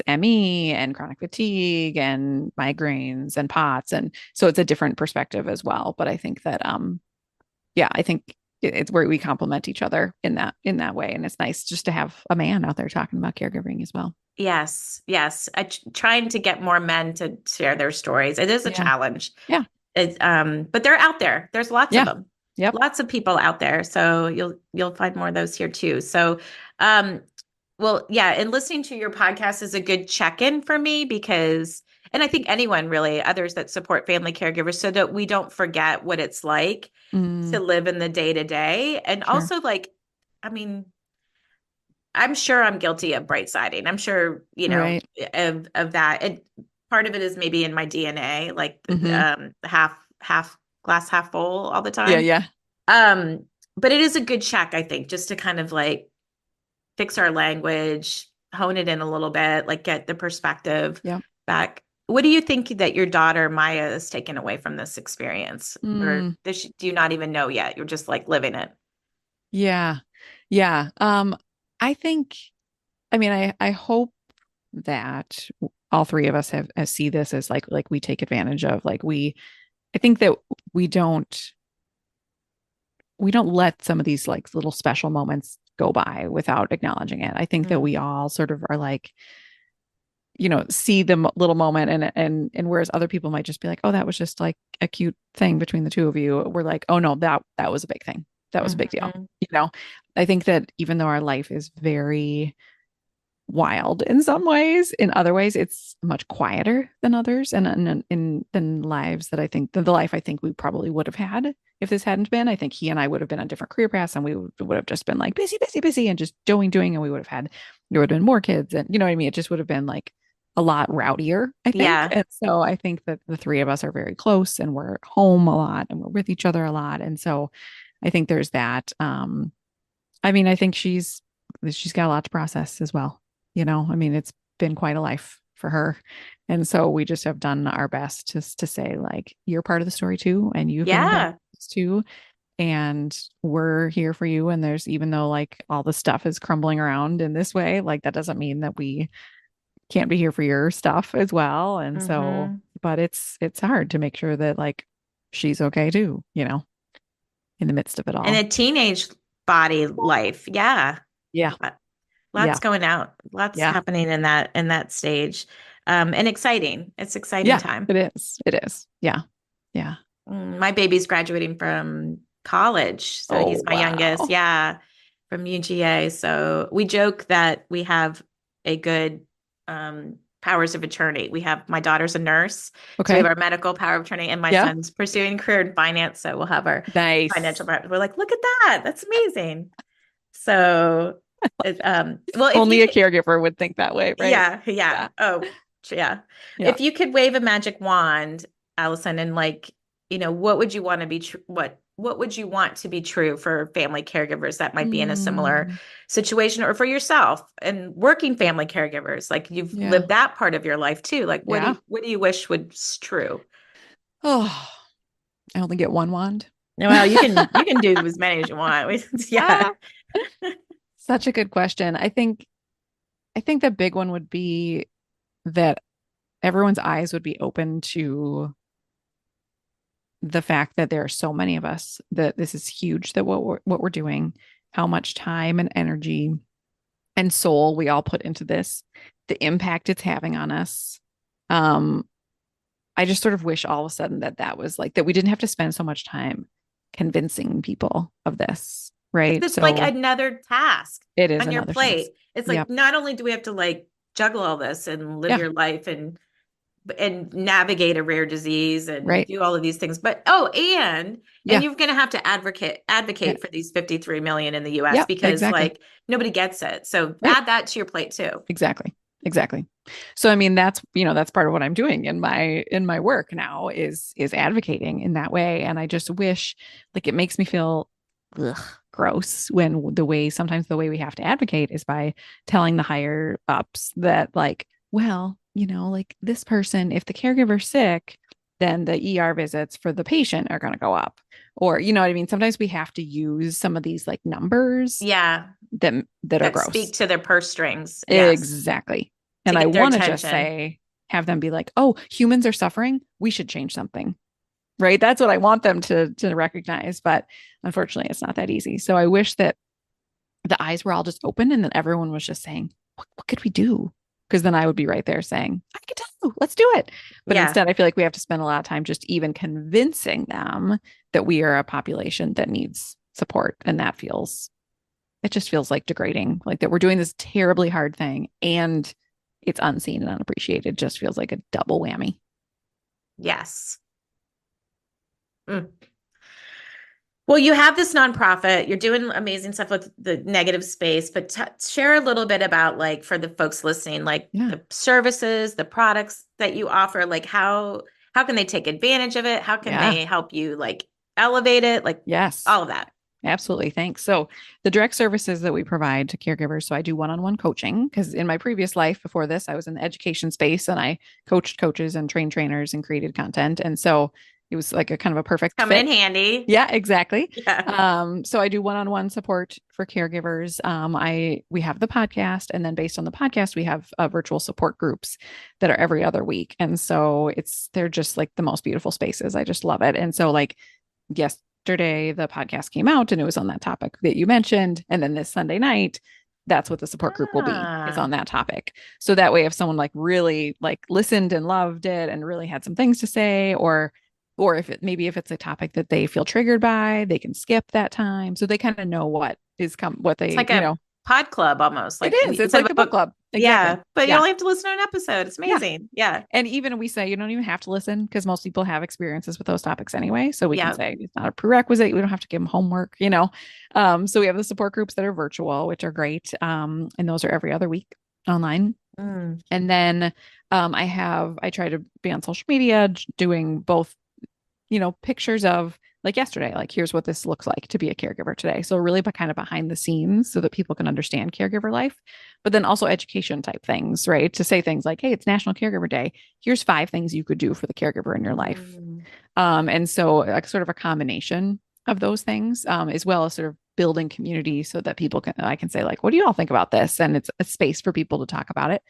Speaker 2: ME and chronic fatigue and migraines and POTS. And so it's a different perspective as well. But I think that, I think it's where we complement each other in that way. And it's nice just to have a man out there talking about caregiving as well.
Speaker 4: Yes. Trying to get more men to share their stories. It is a challenge.
Speaker 2: Yeah.
Speaker 4: It's, but they're out there. There's lots of them.
Speaker 2: Yep.
Speaker 4: Lots of people out there. So you'll find more of those here too. So, and listening to your podcast is a good check-in for me because, and I think anyone really, others that support family caregivers, so that we don't forget what it's like to live in the day-to-day. And also like, I mean, I'm sure I'm guilty of brightsiding. I'm sure, of that. And part of it is maybe in my DNA, like half glass, half full all the time.
Speaker 2: Yeah.
Speaker 4: But it is a good check, I think, just to kind of like fix our language, hone it in a little bit, like get the perspective back. What do you think that your daughter Maya is taking away from this experience? Or do you not even know yet? You're just like living it.
Speaker 2: Yeah. I think, I hope that all three of us see this as like we take advantage of, I think that we don't let some of these like little special moments go by without acknowledging it. I think that we all sort of are like, see the little moment and whereas other people might just be like, oh, that was just like a cute thing between the two of you. We're like, oh no, that was a big thing. That was a big deal. I think that even though our life is very wild in some ways, in other ways, it's much quieter than others and in lives that I think the life I think we probably would have had if this hadn't been. I think he and I would have been on different career paths, and we would have just been like busy and just doing, and there would have been more kids, and you know what I mean? It just would have been like a lot rowdier, I think.
Speaker 4: Yeah.
Speaker 2: And so I think that the three of us are very close, and we're home a lot, and we're with each other a lot. And so I think there's that. I think she's got a lot to process as well. It's been quite a life for her. And so we just have done our best just to say like, you're part of the story too. And you've been too. And we're here for you. And there's, even though like all the stuff is crumbling around in this way, like that doesn't mean that we can't be here for your stuff as well. And so, but it's hard to make sure that like, she's okay too, in the midst of it all.
Speaker 4: And a teenage body life. Yeah.
Speaker 2: Yeah.
Speaker 4: Lots going out, lots happening in that stage. And exciting. It's exciting time.
Speaker 2: It is. It is. Yeah. Yeah.
Speaker 4: My baby's graduating from college. So he's my youngest. Yeah. From UGA. So we joke that we have a good powers of attorney. My daughter's a nurse.
Speaker 2: Okay.
Speaker 4: So we have our medical power of attorney, and my son's pursuing a career in finance. So we'll have our financial power. We're like, look at that. That's amazing. So, well,
Speaker 2: only a caregiver would think that way, right?
Speaker 4: Yeah. Oh, yeah. If you could wave a magic wand, Allison, and what would you want to be what would you want to be true for family caregivers that might be in a similar situation, or for yourself and working family caregivers? Like, you've lived that part of your life too. Like, what do you wish was true?
Speaker 2: Oh, I only get one wand.
Speaker 4: Well, you can do as many as you want.
Speaker 2: Such a good question. I think the big one would be that everyone's eyes would be open to the fact that there are so many of us, that this is huge, that what we're doing, how much time and energy and soul we all put into this, the impact it's having on us. I just sort of wish all of a sudden that was like, that we didn't have to spend so much time convincing people of this, right?
Speaker 4: It's like another task
Speaker 2: it is
Speaker 4: on your plate. Task. It's like, not only do we have to juggle all this and live your life and navigate a rare disease and do all of these things, but and you're going to have to advocate for these 53 million in the US because nobody gets it. So add that to your plate too.
Speaker 2: Exactly. So, I mean, that's part of what I'm doing in my work now is advocating in that way. And I just wish, it makes me feel gross when sometimes the way we have to advocate is by telling the higher ups that this person, if the caregiver's sick, then the ER visits for the patient are going to go up, or, you know what I mean? Sometimes we have to use some of these numbers.
Speaker 4: That
Speaker 2: are gross.
Speaker 4: Speak to their purse strings.
Speaker 2: Yes. Exactly. And I want to just have them be like, oh, humans are suffering. We should change something. Right. That's what I want them to recognize. But unfortunately, it's not that easy. So I wish that the eyes were all just open and then everyone was just saying, what could we do? Because then I would be right there saying, I could do, let's do it. But instead, I feel like we have to spend a lot of time just even convincing them that we are a population that needs support. And it just feels like degrading, like that we're doing this terribly hard thing and it's unseen and unappreciated. Just feels like a double whammy.
Speaker 4: Yes. Well, you have this nonprofit, you're doing amazing stuff with the negative space, but share a little bit about for the folks listening, the services, the products that you offer, how can they take advantage of it? How can they help you elevate it?
Speaker 2: Yes,
Speaker 4: all of that.
Speaker 2: Absolutely. Thanks. So the direct services that we provide to caregivers. So I do one-on-one coaching because in my previous life before this, I was in the education space and I coached coaches and trained trainers and created content. And so it was a kind of a perfect
Speaker 4: come
Speaker 2: fit.
Speaker 4: In handy.
Speaker 2: Yeah, exactly.
Speaker 4: Yeah.
Speaker 2: So I do one-on-one support for caregivers. We have the podcast, and then based on the podcast, we have virtual support groups that are every other week. And so they're just the most beautiful spaces. I just love it. And so yesterday the podcast came out and it was on that topic that you mentioned. And then this Sunday night, that's what the support group will be, is on that topic. So that way, if someone really listened and loved it and really had some things to say, or if it's a topic that they feel triggered by, they can skip that time. So they kind of know what they,
Speaker 4: it's a pod club almost.
Speaker 2: It is. It's like a book club. Exactly.
Speaker 4: Yeah. But you only have to listen to an episode. It's amazing. Yeah.
Speaker 2: And even we say you don't even have to listen because most people have experiences with those topics anyway. So we can say it's not a prerequisite. We don't have to give them homework, So we have the support groups that are virtual, which are great. And those are every other week online. And then I try to be on social media doing both, pictures of yesterday, here's what this looks like to be a caregiver today. So really kind of behind the scenes so that people can understand caregiver life, but then also education type things, right? To say things like, hey, it's National Caregiver Day. Here's 5 things you could do for the caregiver in your life. And so sort of a combination of those things, as well as sort of building community so that I can say what do you all think about this? And it's a space for people to talk about it.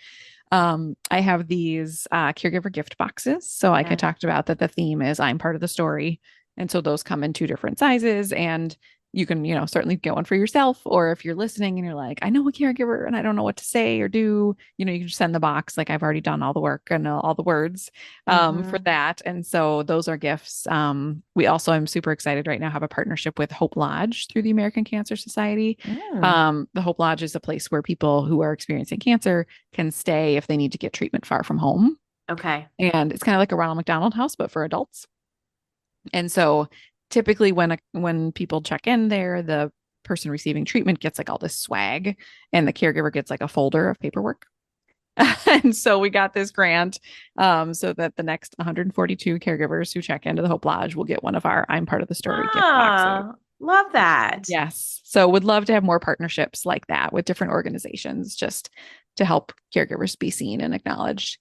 Speaker 2: I have these caregiver gift boxes. So I talked about that the theme is I'm part of the story. And so those come in 2 different sizes, and you can, certainly get one for yourself. Or if you're listening and you're like, I know a caregiver and I don't know what to say or do, you can just send the box. Like, I've already done all the work and all the words for that. And so those are gifts. We also, I'm super excited right now, have a partnership with Hope Lodge through the American Cancer Society. The Hope Lodge is a place where people who are experiencing cancer can stay if they need to get treatment far from home.
Speaker 4: Okay.
Speaker 2: And it's kind of like a Ronald McDonald House, but for adults. And so typically when people check in there, the person receiving treatment gets like all this swag, and the caregiver gets like a folder of paperwork. And so we got this grant so that the next 142 caregivers who check into the Hope Lodge will get one of our I'm Part of the Story gift boxes.
Speaker 4: Love that.
Speaker 2: Yes. So would love to have more partnerships like that with different organizations, just to help caregivers be seen and acknowledged.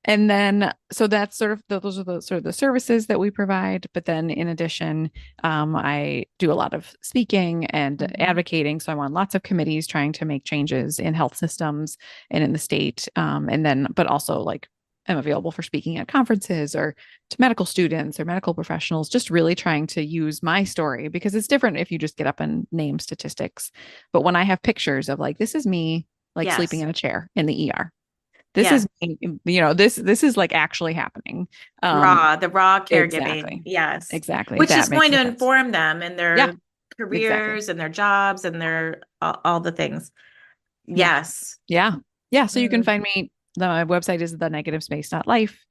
Speaker 2: And then, so that's those are the sort of the services that we provide. But then in addition, I do a lot of speaking and advocating. So I'm on lots of committees trying to make changes in health systems and in the state. But also, like, I'm available for speaking at conferences or to medical students or medical professionals, just really trying to use my story, because it's different if you just get up and name statistics. But when I have pictures of, like, this is me, like, sleeping in a chair in the ER. This is, this is like actually happening.
Speaker 4: The raw caregiving.
Speaker 2: Exactly.
Speaker 4: Yes,
Speaker 2: exactly.
Speaker 4: Which is going to inform them in their careers and their jobs and their, all the things. Yes.
Speaker 2: Yeah. Yeah. So you can find me. My website is thenegativespace.life.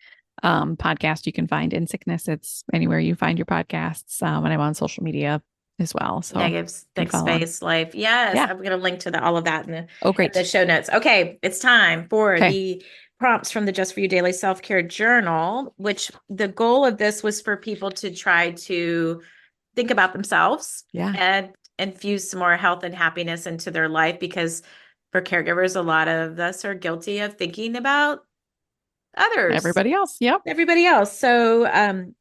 Speaker 2: Podcast you can find in sickness. It's anywhere you find your podcasts. And I'm on social media as well. So
Speaker 4: Negative space life. Yes.
Speaker 2: Yeah.
Speaker 4: I'm going to link to all of that in
Speaker 2: great.
Speaker 4: the show notes. Okay. It's time for the prompts from the Just For You Daily Self-Care Journal, which the goal of this was for people to try to think about themselves and infuse some more health and happiness into their life, because for caregivers, a lot of us are guilty of thinking about others,
Speaker 2: everybody else. Yep.
Speaker 4: Everybody else. So,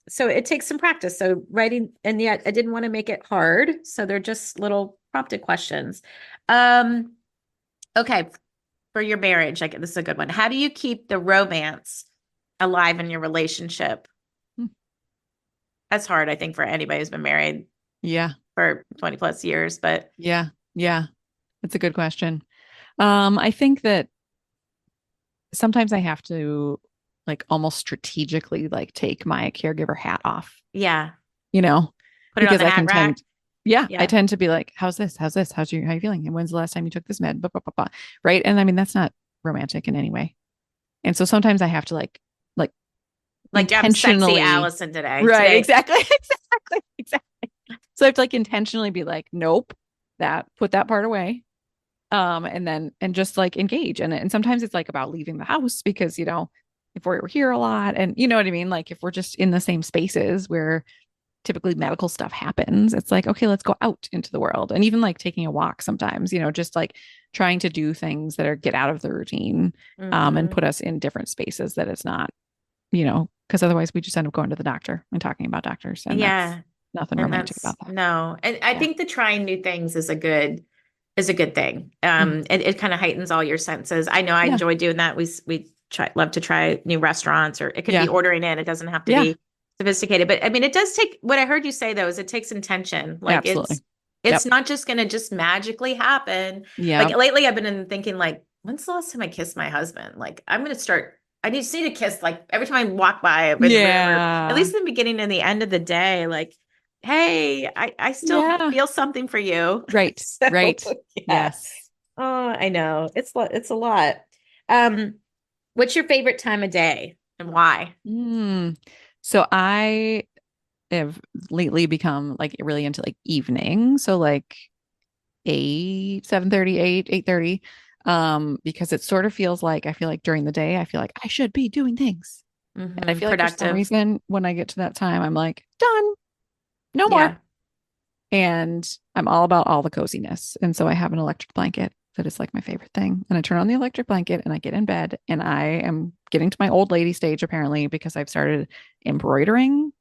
Speaker 4: so it takes some practice. So writing, and yet I didn't want to make it hard. So they're just little prompted questions. Okay. For your marriage, like, this is a good one. How do you keep the romance alive in your relationship? That's hard, I think, for anybody who's been married. For 20 plus years, but
Speaker 2: yeah. That's a good question. I think that sometimes I have to, like, almost strategically, like, take my caregiver hat off.
Speaker 4: Yeah.
Speaker 2: Put it
Speaker 4: on the hat rack.
Speaker 2: I tend to be like, how's this? How you feeling? And when's the last time you took this med? Blah, blah, blah, blah. Right. And I mean, that's not romantic in any way. And so sometimes I have to like intentionally,
Speaker 4: I'm sexy Allison today.
Speaker 2: Right. Exactly. So I have to, like, intentionally be like, nope, put that part away. And just, like, engage in it. And sometimes it's, like, about leaving the house, because, if we're here a lot, and you know what I mean? Like, if we're just in the same spaces where typically medical stuff happens, it's like, okay, let's go out into the world. And even, like, taking a walk sometimes, just, like, trying to do things that get out of the routine, and put us in different spaces that it's not, because otherwise we just end up going to the doctor and talking about doctors. And that's nothing romantic about that.
Speaker 4: No. And I think that trying new things is a good thing. It kind of heightens all your senses. I know I enjoy doing that. We love to try new restaurants, or it could be ordering in. It doesn't have to be sophisticated, but I mean, it does take, what I heard you say though, is it takes intention. Like, it's not just going to just magically happen. Like, lately I've been thinking, like, when's the last time I kissed my husband? Like, I just need to kiss, like, every time I walk by, at least in the beginning and the end of the day, like, hey, I still feel something for you.
Speaker 2: Right.
Speaker 4: So,
Speaker 2: right. Yes.
Speaker 4: Oh, I know. It's a lot. What's your favorite time of day and why?
Speaker 2: So I have lately become, like, really into, like, evening. So, like, 7:30, 8:30, because it sort of feels like, I feel like during the day, I feel like I should be doing things. And I feel like for some reason, when I get to that time, I'm like, done. No more. And I'm all about all the coziness. And so I have an electric blanket that is, like, my favorite thing. And I turn on the electric blanket and I get in bed, and I am getting to my old lady stage, apparently, because I've started embroidering,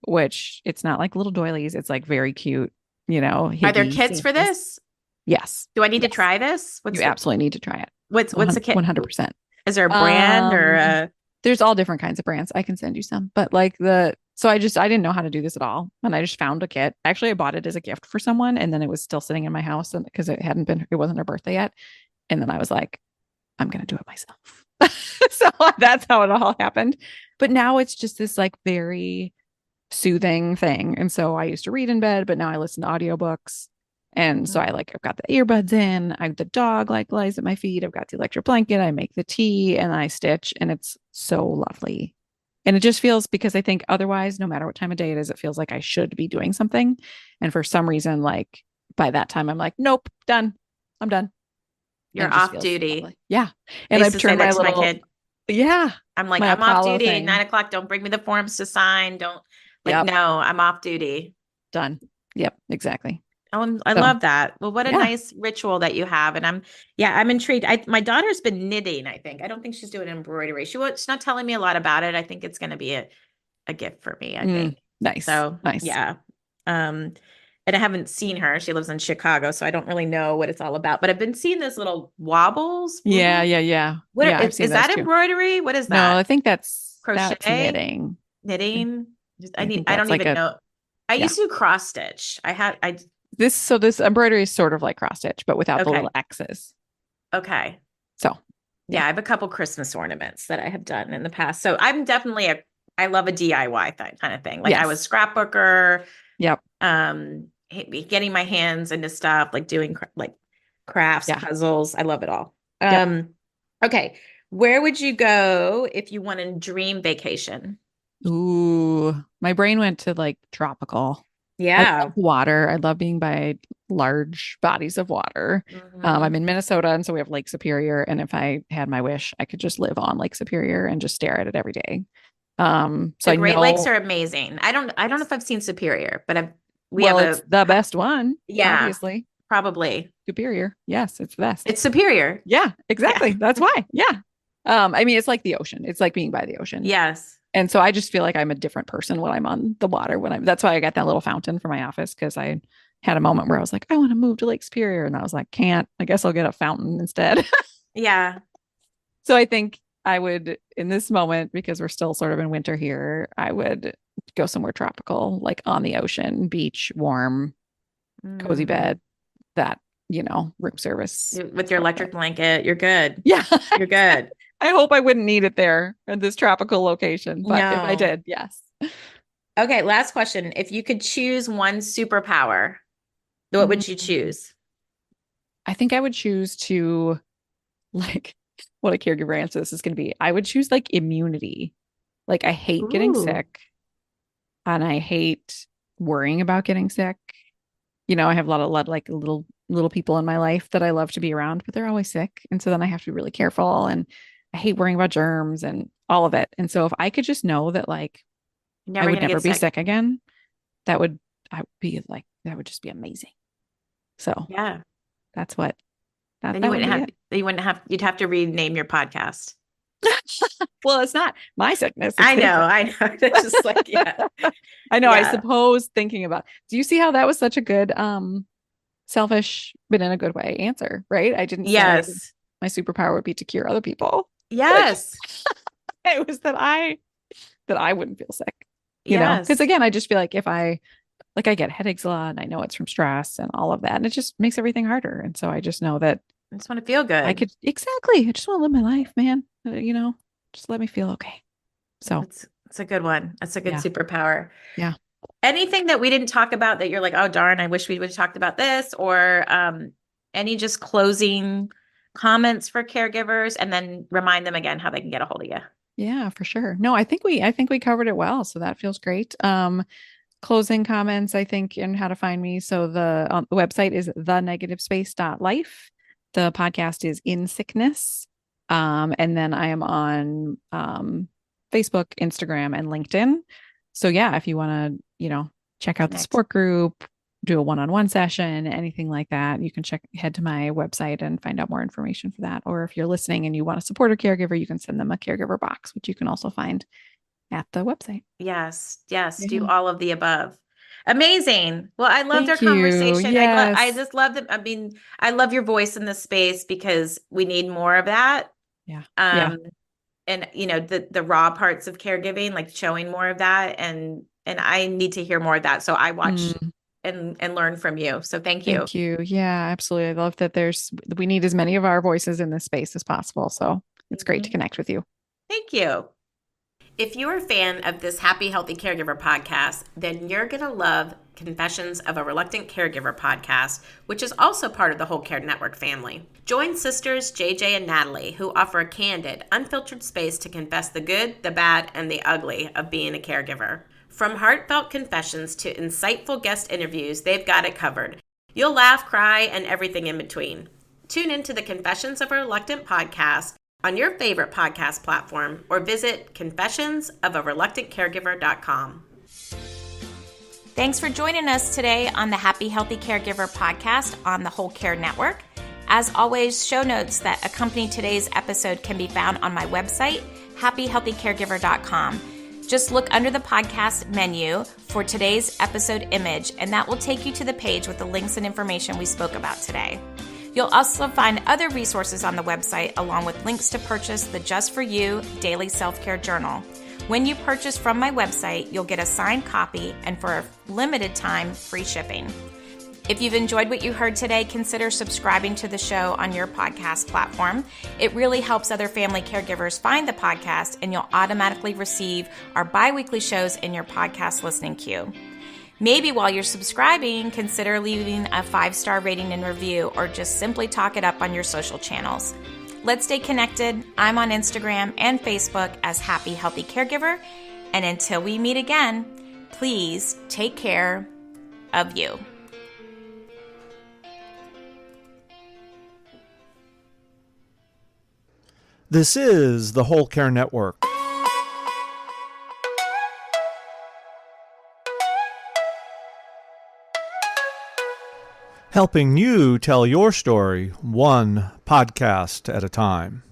Speaker 2: which it's not like little doilies. It's, like, very cute,
Speaker 4: Are there kits for this?
Speaker 2: Yes.
Speaker 4: Do I need to try this?
Speaker 2: You absolutely need to try it.
Speaker 4: What's the kit?
Speaker 2: 100%.
Speaker 4: Is there a brand or
Speaker 2: There's all different kinds of brands. I can send you some, but so I didn't know how to do this at all. And I just found a kit. Actually, I bought it as a gift for someone, and then it was still sitting in my house and because it wasn't her birthday yet. And then I was like, I'm going to do it myself. So that's how it all happened. But now it's just this like very soothing thing. And so I used to read in bed, but now I listen to audiobooks. And so I've got the earbuds in. The dog like lies at my feet. I've got the electric blanket. I make the tea and I stitch, and it's so lovely. And it just feels, because I think otherwise, no matter what time of day it is, it feels like I should be doing something. And for some reason, like by that time, I'm like, nope, done. I'm done.
Speaker 4: You're off duty.
Speaker 2: Lovely. Yeah. And I've turned my little,
Speaker 4: kid.
Speaker 2: Yeah.
Speaker 4: I'm like, I'm off duty at 9:00. Don't bring me the forms to sign. Don't no, I'm off duty.
Speaker 2: Done. Yep. Exactly.
Speaker 4: Oh, I love that. Well, what a nice ritual that you have. And I'm intrigued. My daughter's been knitting, I think. I don't think she's doing embroidery. She's not telling me a lot about it. I think it's going to be a gift for me, I think.
Speaker 2: Nice.
Speaker 4: So
Speaker 2: nice.
Speaker 4: Yeah. And I haven't seen her. She lives in Chicago, so I don't really know what it's all about. But I've been seeing this little wobbles.
Speaker 2: Yeah.
Speaker 4: What is that embroidery? What is that?
Speaker 2: No, I think that's
Speaker 4: crochet.
Speaker 2: That's knitting.
Speaker 4: Knitting. I don't even know. I used to do cross stitch.
Speaker 2: This embroidery is sort of like cross stitch, but without the little X's.
Speaker 4: Okay.
Speaker 2: So
Speaker 4: yeah, I have a couple Christmas ornaments that I have done in the past. So I'm definitely I love a DIY kind of thing. Like I was scrapbooker.
Speaker 2: Yep.
Speaker 4: Getting my hands into stuff, like doing like crafts, puzzles. I love it all. Okay. Where would you go if you went on a dream vacation?
Speaker 2: Ooh, my brain went to like tropical.
Speaker 4: Yeah.
Speaker 2: I love water. I love being by large bodies of water.
Speaker 4: Mm-hmm.
Speaker 2: I'm in Minnesota, and so we have Lake Superior. And if I had my wish, I could just live on Lake Superior and just stare at it every day. So
Speaker 4: the Great Lakes are amazing. I don't know if I've seen Superior, but it's
Speaker 2: the best one.
Speaker 4: Yeah,
Speaker 2: obviously,
Speaker 4: probably
Speaker 2: Superior. Yes, it's the best.
Speaker 4: It's Superior.
Speaker 2: Yeah, exactly. Yeah. That's why. Yeah. I mean, it's like the ocean. It's like being by the ocean.
Speaker 4: Yes.
Speaker 2: And so I just feel like I'm a different person when I'm on the water. That's why I got that little fountain for my office, because I had a moment where I was like, I want to move to Lake Superior, and I was like, can't. I guess I'll get a fountain instead.
Speaker 4: Yeah.
Speaker 2: So I think I would, in this moment, because we're still sort of in winter here, I would go somewhere tropical, like on the ocean, beach, warm, cozy bed, that, room service.
Speaker 4: With your electric blanket, you're good.
Speaker 2: Yeah.
Speaker 4: You're good.
Speaker 2: I hope I wouldn't need it there in this tropical location, but if I did, yes.
Speaker 4: Okay, last question. If you could choose one superpower, what would you choose?
Speaker 2: I think I would choose to, like, what a caregiver answer this is going to be. I would choose like immunity. Like, I hate getting sick, and I hate worrying about getting sick. I have a lot of like little people in my life that I love to be around, but they're always sick. And so then I have to be really careful, and I hate worrying about germs and all of it. And so if I could just know that, like, I would never be sick again, that would just be amazing. So
Speaker 4: yeah,
Speaker 2: that's what.
Speaker 4: Then you'd have to rename your podcast.
Speaker 2: Well, it's not my sickness.
Speaker 4: I know. It's just like, yeah.
Speaker 2: I know. Yeah. I suppose thinking about, do you see how that was such a good, selfish, but in a good way answer, right? I didn't say my superpower would be to cure other people.
Speaker 4: Yes.
Speaker 2: It was that I wouldn't feel sick, you know? Because again, I just feel like if I get headaches a lot, and I know it's from stress and all of that, and it just makes everything harder. And so I just know that
Speaker 4: I just want to feel good.
Speaker 2: I just want to live my life, man. Just let me feel okay. So
Speaker 4: it's a good one. That's a good superpower.
Speaker 2: Yeah.
Speaker 4: Anything that we didn't talk about that you're like, oh, darn, I wish we would have talked about this, or any just closing comments for caregivers, and then remind them again how they can get a hold of you.
Speaker 2: Yeah, for sure. No, I think we covered it well. So that feels great. Closing comments, I think, and how to find me. So the website is thenegativespace.life. The podcast is In Sickness. And then I am on Facebook, Instagram, and LinkedIn. So yeah, if you want to, check out the support group, do a one-on-one session, anything like that, you can head to my website and find out more information for that. Or if you're listening and you want to support a caregiver, you can send them a caregiver box, which you can also find at the website.
Speaker 4: Yes. Do all of the above. Amazing. Well, I loved our conversation.
Speaker 2: Yes.
Speaker 4: I just love them. I mean, I love your voice in this space because we need more of that.
Speaker 2: Yeah.
Speaker 4: and the raw parts of caregiving, like showing more of that. And I need to hear more of that. So I watch and learn from you. So thank you.
Speaker 2: Thank you. Yeah, absolutely. I love that we need as many of our voices in this space as possible. So it's great to connect with you.
Speaker 4: Thank you. If you're a fan of this Happy Healthy Caregiver podcast, then you're going to love Confessions of a Reluctant Caregiver podcast, which is also part of the Whole Care Network family. Join sisters JJ and Natalie, who offer a candid, unfiltered space to confess the good, the bad, and the ugly of being a caregiver. From heartfelt confessions to insightful guest interviews, they've got it covered. You'll laugh, cry, and everything in between. Tune into the Confessions of a Reluctant podcast on your favorite podcast platform or visit confessionsofareluctantcaregiver.com. Thanks for joining us today on the Happy Healthy Caregiver podcast on the Whole Care Network. As always, show notes that accompany today's episode can be found on my website, happyhealthycaregiver.com. Just look under the podcast menu for today's episode image, and that will take you to the page with the links and information we spoke about today. You'll also find other resources on the website, along with links to purchase the Just For You Daily Self-Care Journal. When you purchase from my website, you'll get a signed copy and for a limited time, free shipping. If you've enjoyed what you heard today, consider subscribing to the show on your podcast platform. It really helps other family caregivers find the podcast, and you'll automatically receive our bi-weekly shows in your podcast listening queue. Maybe while you're subscribing, consider leaving a 5-star rating and review, or just simply talk it up on your social channels. Let's stay connected. I'm on Instagram and Facebook as Happy Healthy Caregiver. And until we meet again, please take care of you.
Speaker 1: This is the Whole Care Network. Helping you tell your story one podcast at a time.